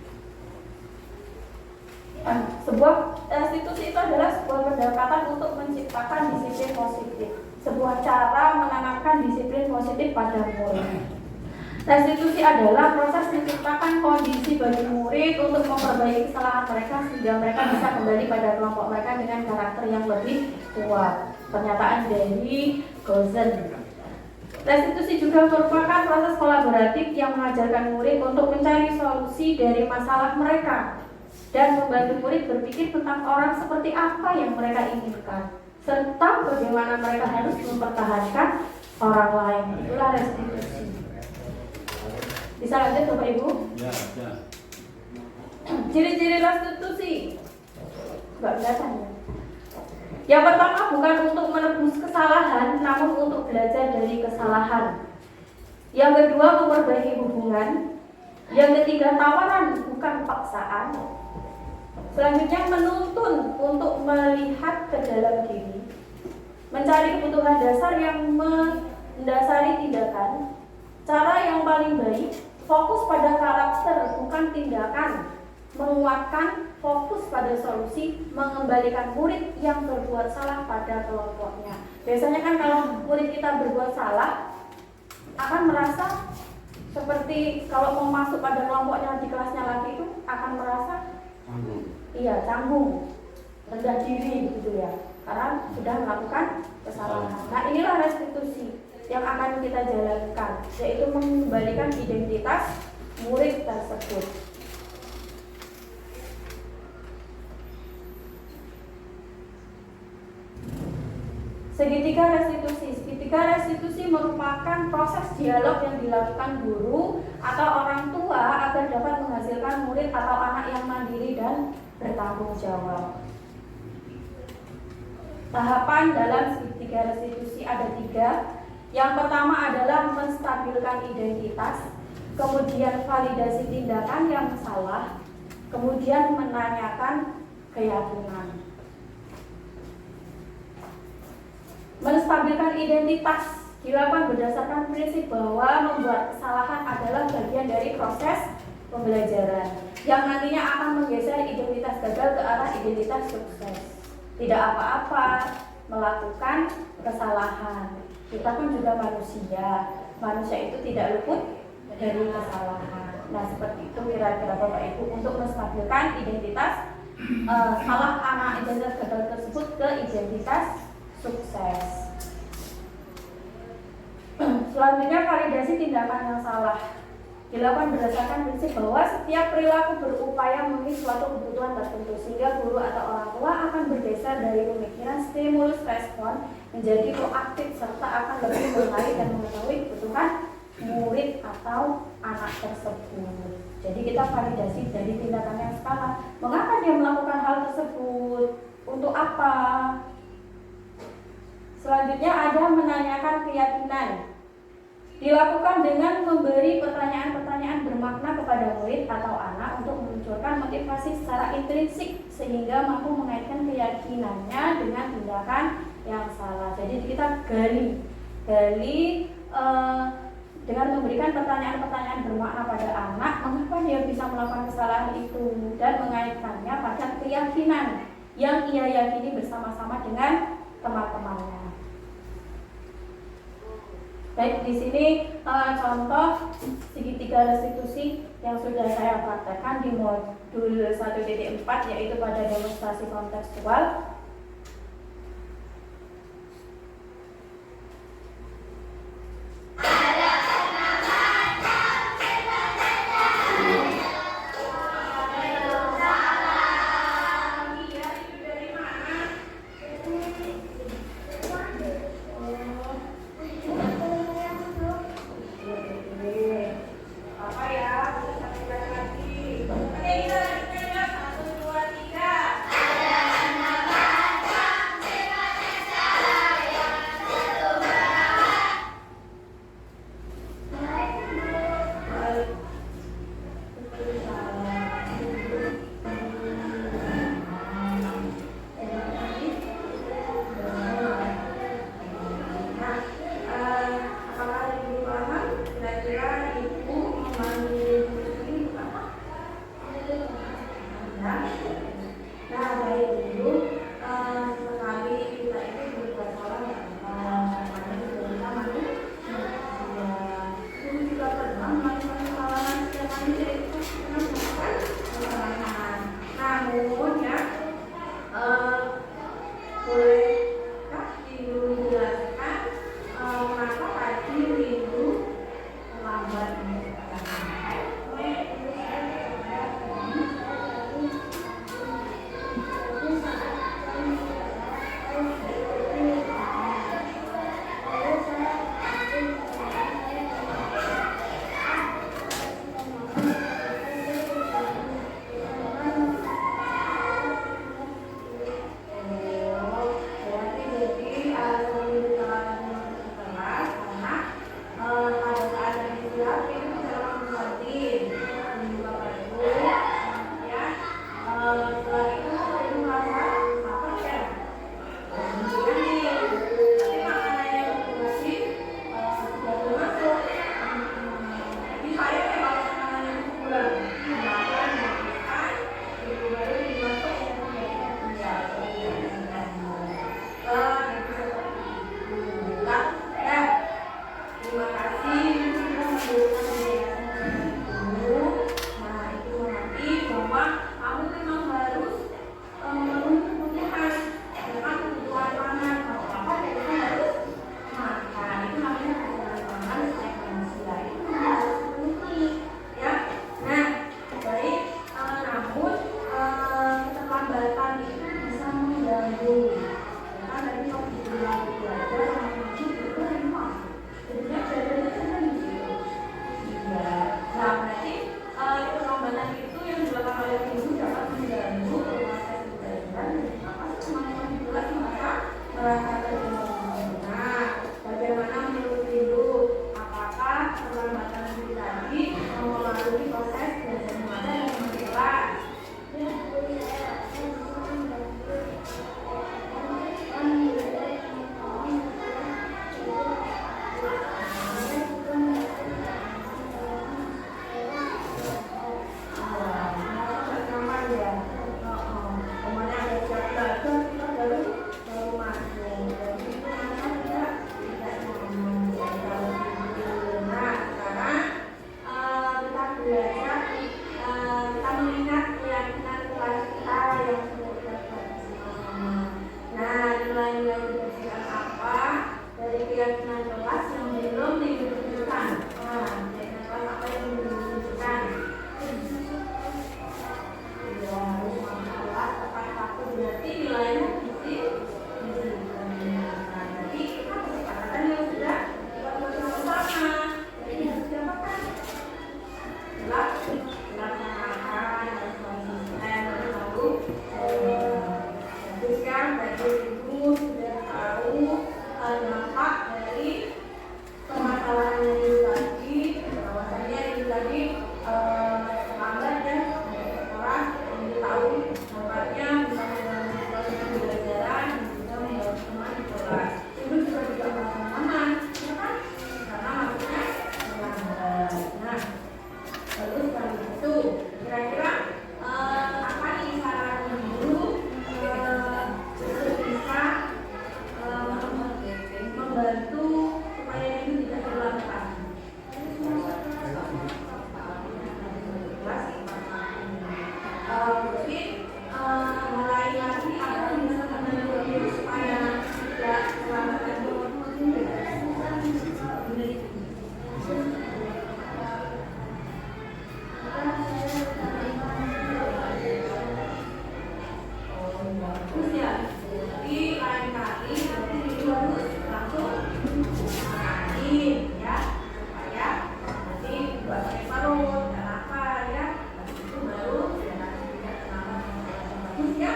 Sebuah restitusi itu adalah sebuah pendekatan untuk menciptakan disiplin positif, sebuah cara menanamkan disiplin positif pada murid. Restitusi adalah proses menciptakan kondisi bagi murid untuk memperbaiki kesalahan mereka sehingga mereka bisa kembali pada kelompok mereka dengan karakter yang lebih kuat. Pernyataan dari Gozen. Restitusi juga merupakan proses kolaboratif yang mengajarkan murid untuk mencari solusi dari masalah mereka dan membantu murid berpikir tentang orang seperti apa yang mereka inginkan serta bagaimana mereka harus mempertahankan orang lain. Itulah restitusi. Bisa lanjut Bapak Ibu? Ya. Ciri-ciri restitusi. Enggak kelihatan ya? Yang pertama bukan untuk menebus kesalahan, namun untuk belajar dari kesalahan. Yang kedua memperbaiki hubungan. Yang ketiga tawaran bukan paksaan. Selanjutnya menuntun untuk melihat ke dalam diri. Mencari kebutuhan dasar yang mendasari tindakan. Cara yang paling baik, fokus pada karakter bukan tindakan. Menguatkan, fokus pada solusi, mengembalikan murid yang berbuat salah pada kelompoknya. Biasanya kan kalau murid kita berbuat salah, akan merasa seperti kalau mau masuk pada kelompoknya di kelasnya lagi itu akan merasa canggung, rendah diri gitu ya, karena sudah melakukan kesalahan. Nah inilah restitusi yang akan kita jalankan, yaitu mengembalikan identitas murid tersebut. Segitiga restitusi. Segitiga restitusi merupakan proses dialog yang dilakukan guru atau orang tua agar dapat menghasilkan murid atau anak yang mandiri dan bertanggung jawab. Tahapan dalam segitiga restitusi ada 3. Yang pertama adalah menstabilkan identitas, kemudian validasi tindakan yang salah, kemudian menanyakan keyakinan. Menstabilkan identitas dilakukan berdasarkan prinsip bahwa membuat kesalahan adalah bagian dari proses pembelajaran yang nantinya akan menggeser identitas gagal ke arah identitas sukses. Tidak apa-apa melakukan kesalahan. Kita pun juga manusia itu tidak luput dari kesalahan. Nah seperti itu kira-kira Bapak Ibu untuk menstabilkan identitas salah anak identitas gagal tersebut ke identitas sukses. Selanjutnya validasi tindakan yang salah dilakukan berdasarkan prinsip bahwa setiap perilaku berupaya memenuhi suatu kebutuhan tertentu sehingga guru atau orang tua akan bergeser dari pemikiran stimulus respon menjadi proaktif serta akan lebih mengetahui dan mengetahui kebutuhan murid atau anak tersebut. Jadi kita validasi dari tindakan yang salah. Mengapa dia melakukan hal tersebut? Untuk apa? Selanjutnya ada menanyakan keyakinan. Dilakukan dengan memberi pertanyaan-pertanyaan bermakna kepada murid atau anak untuk memunculkan motivasi secara intrinsik sehingga mampu mengaitkan keyakinannya dengan tindakan yang salah. Jadi kita gali dengan memberikan pertanyaan-pertanyaan bermakna pada anak, mengapa dia bisa melakukan kesalahan itu dan mengaitkannya pada keyakinan yang ia yakini bersama-sama dengan teman-temannya. Baik, di sini contoh segitiga restitusi yang sudah saya praktekkan di modul 1.4 yaitu pada demonstrasi kontekstual. Ada nilai ujian apa dari keyakinan kelas yang belum ditunjukkan. Keyakinan kelas apa yang belum ditunjukkan? Ya, kelas tepat satu berarti nilainya isi. Jadi kita kesepakatan yang sudah kita bersama-sama. Jadi harus diapakan? Jelas makan dan konsisten lalu habiskan dari ibu sudah tahu dampak dari permasalahan ini tadi, bahwasanya ini tadi lambat ya sekolah ini tahu dampaknya bisa mengganggu proses pembelajaran dan juga mengganggu teman di kelas. Itu juga tidak aman, ya kan? Karena maksudnya lambat. Nah, lalu setelah itu kira-kira apa nih saran guru untuk bisa membantu supaya ini tidak terlambat. Jadi mulai lagi apa yang bisa membantu diri supaya tidak terlambat. Bagus ya. Jadi lain kali nanti ibu harus langsung makanin ya supaya nanti buat pakai parut dan apa ya. Habis itu baru ya nanti tidak terlambat. Bagus ya.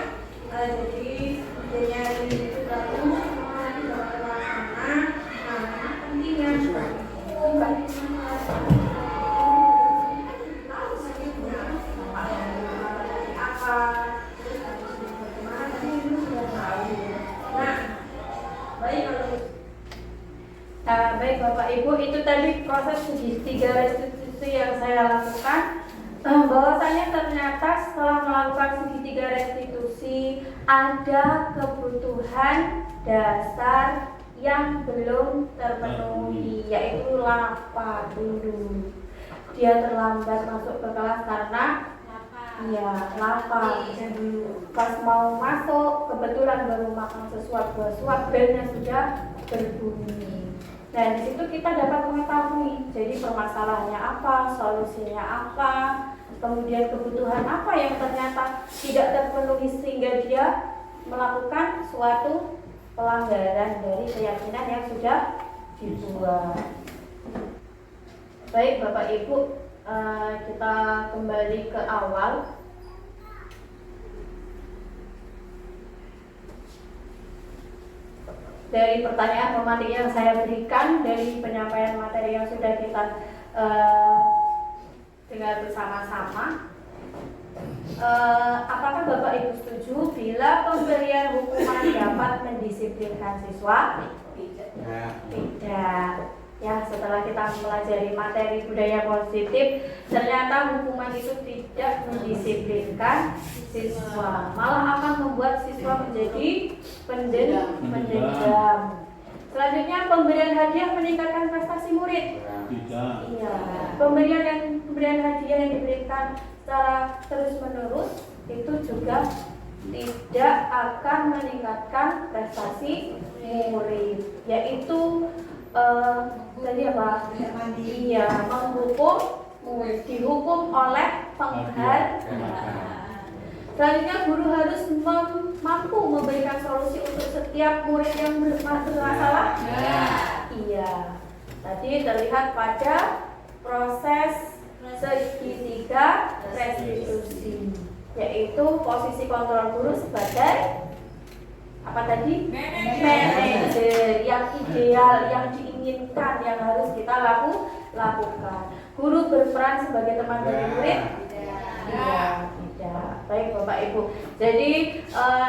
Jadi idenya itu bagus semua nanti dapat terlaksana. Nah, pentingnya baik Bapak Ibu, itu tadi proses segitiga restitusi yang saya lakukan. Bahwasanya ternyata setelah melakukan segitiga restitusi ada kebutuhan dasar yang belum terpenuhi, yaitu lapa dulu. Dia terlambat masuk ke kelas karena lapar. Pas mau masuk kebetulan baru makan sesuap belnya sudah berbunyi. Nah, di situ kita dapat mengetahui jadi permasalahannya apa, solusinya apa, kemudian kebutuhan apa yang ternyata tidak terpenuhi sehingga dia melakukan suatu pelanggaran dari keyakinan yang sudah dibuat. Baik Bapak Ibu, kita kembali ke awal. Dari pertanyaan pematik yang saya berikan, dari penyampaian materi yang sudah kita dengar bersama-sama, apakah Bapak Ibu setuju bila pemberian hukuman dapat mendisiplinkan siswa? Tidak. Ya, setelah kita mempelajari materi budaya positif, ternyata hukuman itu tidak mendisiplinkan siswa, malah akan membuat siswa menjadi pendendam. Selanjutnya, pemberian hadiah meningkatkan prestasi murid. Tidak. Iya, pemberian hadiah yang diberikan secara terus-menerus itu juga tidak akan meningkatkan prestasi murid, yaitu tadi apa? Iya, dihukum oleh penghargaan. Selanjutnya, guru harus mampu memberikan solusi untuk setiap murid yang bermasalah. Iya. Tadi terlihat pada proses segitiga restitusi, yaitu posisi kontrol guru sebagai apa tadi? Manajer yang ideal, yang diinginkan, yang harus kita lakukan. Guru berperan sebagai teman dari murid? Tidak. Baik Bapak Ibu. Jadi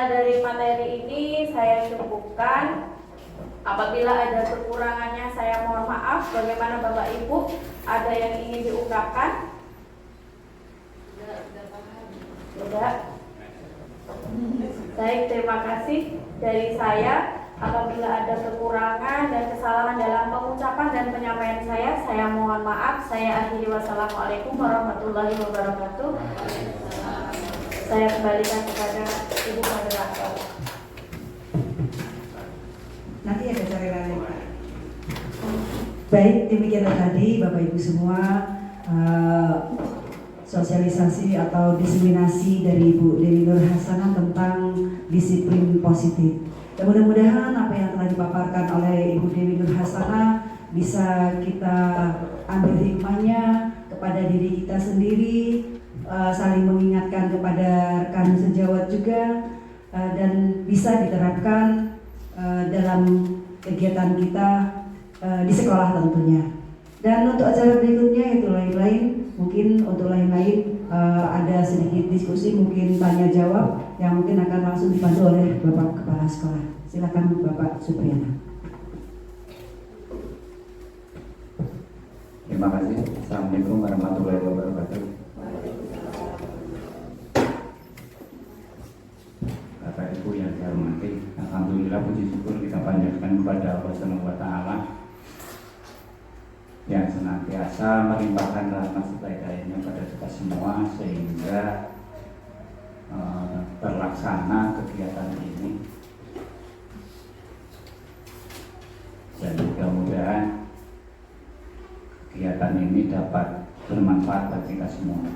dari materi ini saya cukupkan. Apabila ada kekurangannya saya mohon maaf. Bagaimana Bapak Ibu? Ada yang ingin diungkapkan? Tidak. Baik, terima kasih dari saya. Apabila ada kekurangan dan kesalahan dalam pengucapan dan penyampaian saya mohon maaf. Saya akhiri. Wassalamualaikum warahmatullahi wabarakatuh. Saya kembalikan kepada Ibu Moderator. Baik, demikian tadi Bapak Ibu semua sosialisasi atau diseminasi dari Ibu Dewi Nur Hasanah tentang disiplin positif. Dan mudah-mudahan apa yang telah dipaparkan oleh Ibu Dewi Nur Hasanah bisa kita ambil hikmahnya kepada diri kita sendiri, saling mengingatkan kepada rekan sejawat juga, dan bisa diterapkan dalam kegiatan kita di sekolah tentunya. Dan untuk acara berikutnya itu lain-lain, mungkin untuk lain-lain ada sedikit diskusi, mungkin tanya jawab yang mungkin akan langsung dipandu oleh Bapak Kepala Sekolah. Silakan Bapak Supriyana. Terima kasih. Assalamualaikum warahmatullahi wabarakatuh. Bapak Ibu yang saya hormati, alhamdulillah puji syukur kita panjatkan kepada Allah Subhanahu wa taala yang senantiasa melimpahkan rahmat sebaik-baiknya pada kita semua sehingga terlaksana kegiatan ini. Dan mudah-mudahan kegiatan ini dapat bermanfaat bagi kita semua.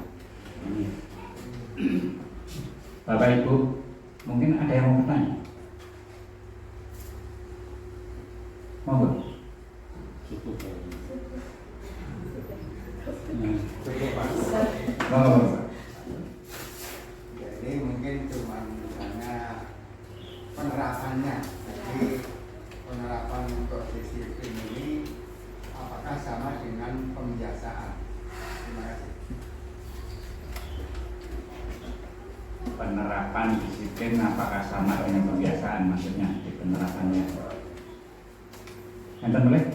Bapak Ibu, mungkin ada yang mau bertanya? Monggo. Cukup. Monggo. Jadi mungkin cuma misalnya penerapannya. Jadi penerapan untuk disiplin ini apakah sama dengan pembiasaan? Terima kasih. Penerapan disiplin apakah sama dengan pembiasaan, maksudnya di penerapannya? Enten boleh?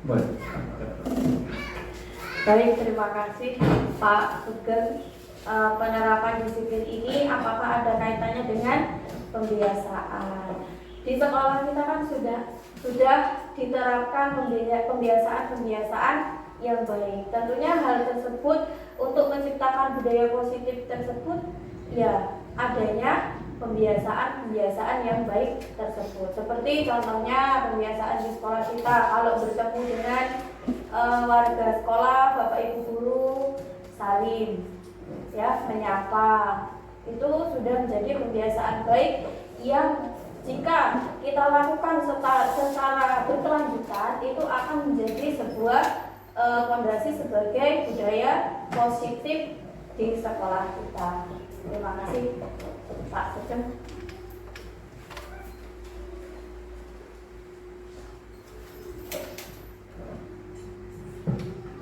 Boleh. Baik, terima kasih Pak Sugeng. Penerapan disiplin ini apakah ada kaitannya dengan pembiasaan? Di sekolah kita kan sudah diterapkan pembiasaan yang baik. Tentunya hal tersebut untuk menciptakan budaya positif tersebut ya adanya pembiasaan yang baik tersebut. Seperti contohnya pembiasaan di sekolah kita kalau bertemu dengan warga sekolah, Bapak Ibu guru salim, ya menyapa. Itu sudah menjadi kebiasaan baik yang jika kita lakukan secara berkelanjutan itu akan menjadi sebuah fondasi sebagai budaya positif di sekolah kita. Terima kasih Pak Sugeng.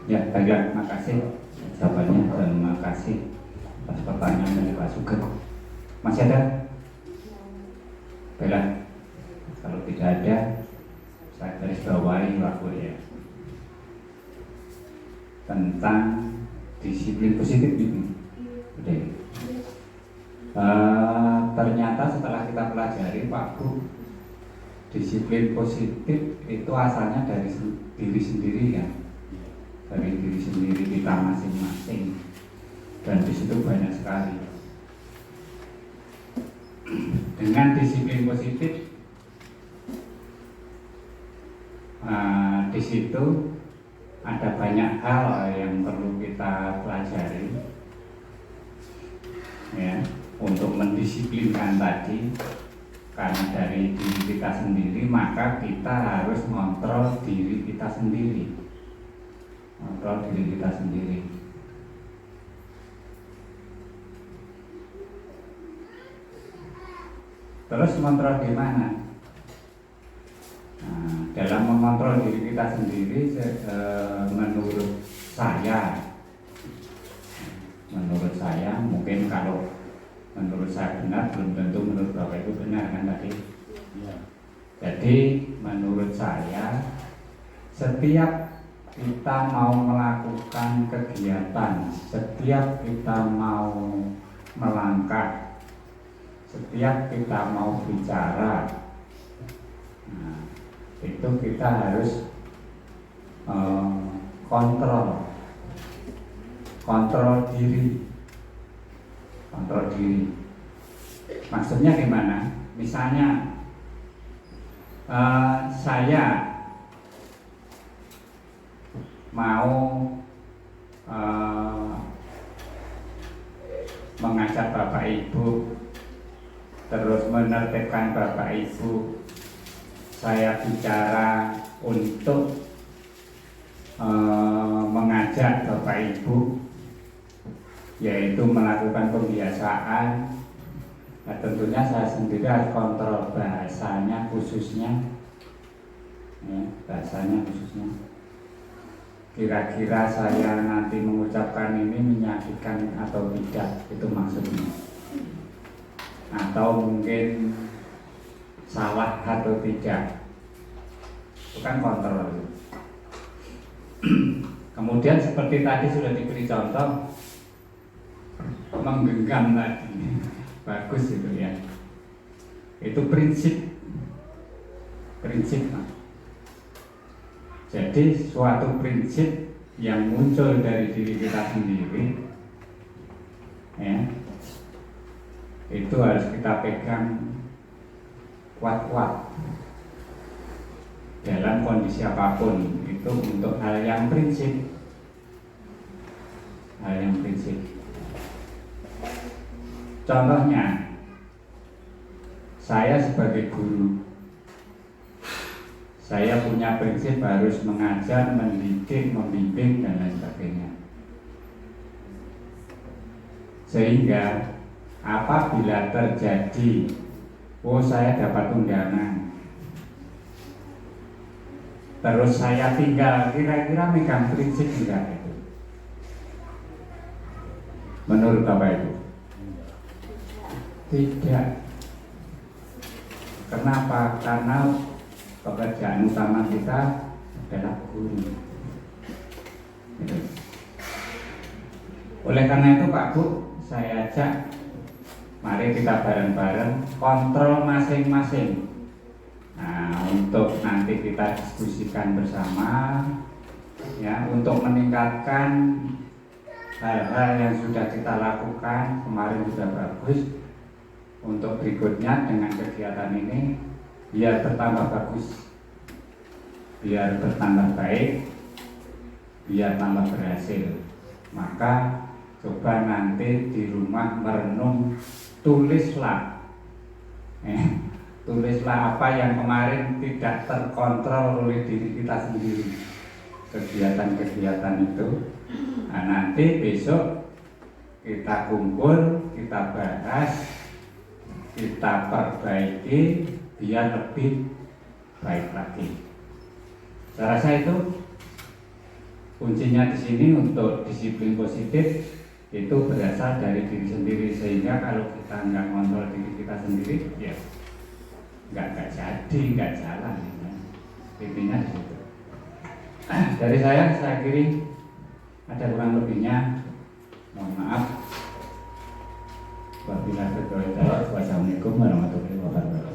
Ya, baiklah, terima kasih jawabannya dan terima kasih atas pertanyaan dari Pak Sugeng. Masih ada? Baiklah, kalau tidak ada, saya garis bawahi waktu ya tentang disiplin positif ini. Udah. Ternyata setelah kita pelajari Pak Bu, disiplin positif itu asalnya dari diri sendiri ya, dari diri sendiri kita masing-masing, dan di situ banyak sekali. Dengan disiplin positif, di situ ada banyak hal yang perlu kita pelajari, ya, untuk mendisiplinkan tadi. Karena dari diri kita sendiri, maka kita harus mengontrol diri kita sendiri, mengontrol diri kita sendiri. Terus mengontrol di mana? Nah, dalam mengontrol diri kita sendiri, menurut saya, mungkin kalau menurut saya benar, belum tentu menurut Bapak Ibu benar kan tadi. Ya. Jadi menurut saya, setiap kita mau melakukan kegiatan, setiap kita mau melangkah, setiap kita mau bicara, nah, itu kita harus kontrol diri. Kontrol diri. Maksudnya gimana? Misalnya Saya mau mengajak Bapak Ibu, terus menertibkan Bapak Ibu. Saya bicara untuk mengajak Bapak Ibu, yaitu melakukan pembiasaan. Nah, tentunya saya sendiri harus kontrol bahasanya khususnya, ya, bahasanya khususnya. Kira-kira saya nanti mengucapkan ini menyakitkan atau tidak, itu maksudnya. Atau mungkin salah atau tidak, itu kan kontrol. Kemudian seperti tadi sudah diberi contoh, menggenggam tadi, bagus itu ya. Itu prinsip, Pak. Jadi suatu prinsip yang muncul dari diri kita sendiri, ya, itu harus kita pegang kuat-kuat dalam kondisi apapun. Itu untuk hal yang prinsip, Contohnya, saya sebagai guru, saya punya prinsip harus mengajar, mendidik, membimbing, dan lain sebagainya. Sehingga apabila terjadi, saya dapat undangan, terus saya tinggal, kira-kira megang prinsip enggak itu? Menurut Bapak Ibu? Tidak. Kenapa? Karena pekerjaan utama kita adalah guru. Gitu. Oleh karena itu Pak Bu, saya ajak, mari kita bareng-bareng kontrol masing-masing. Nah, untuk nanti kita diskusikan bersama, ya, untuk meningkatkan hal-hal yang sudah kita lakukan kemarin sudah bagus. Untuk berikutnya dengan kegiatan ini biar bertambah bagus, biar bertambah baik, biar tambah berhasil. Maka coba nanti di rumah merenung, tulislah apa yang kemarin tidak terkontrol oleh diri kita sendiri, kegiatan-kegiatan itu. Nah, nanti besok kita kumpul, kita bahas, kita perbaiki biar lebih baik lagi. Saya rasa itu kuncinya di sini. Untuk disiplin positif itu berasal dari diri sendiri, sehingga kalau kita nggak kontrol diri kita sendiri, ya nggak jadi, nggak jalan. Ya. Intinya di situ. Dari saya kira ada kurang lebihnya, mohon maaf. Wabillahi taufiq wal hidayah. Wassalamualaikum warahmatullahi wabarakatuh.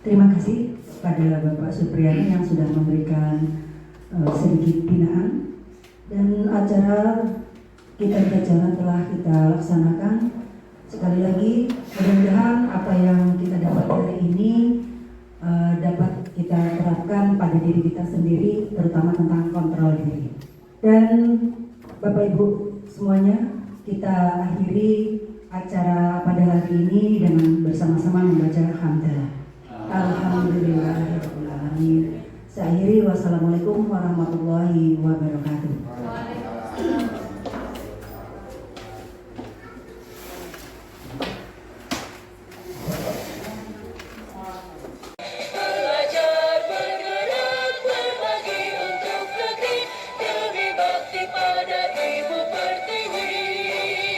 Terima kasih pada Bapak Supriyani yang sudah memberikan sedikit binaan, dan acara kita telah kita laksanakan. Sekali lagi, mudah-mudahan apa yang kita dapat hari ini dapat kita terapkan pada diri kita sendiri, terutama tentang kontrol diri. Dan Bapak Ibu semuanya, kita akhiri acara pada hari ini dengan bersama-sama membaca hamdalah. Alhamdulillahirabbil alamin. Saya akhiri, wassalamualaikum warahmatullahi wabarakatuh.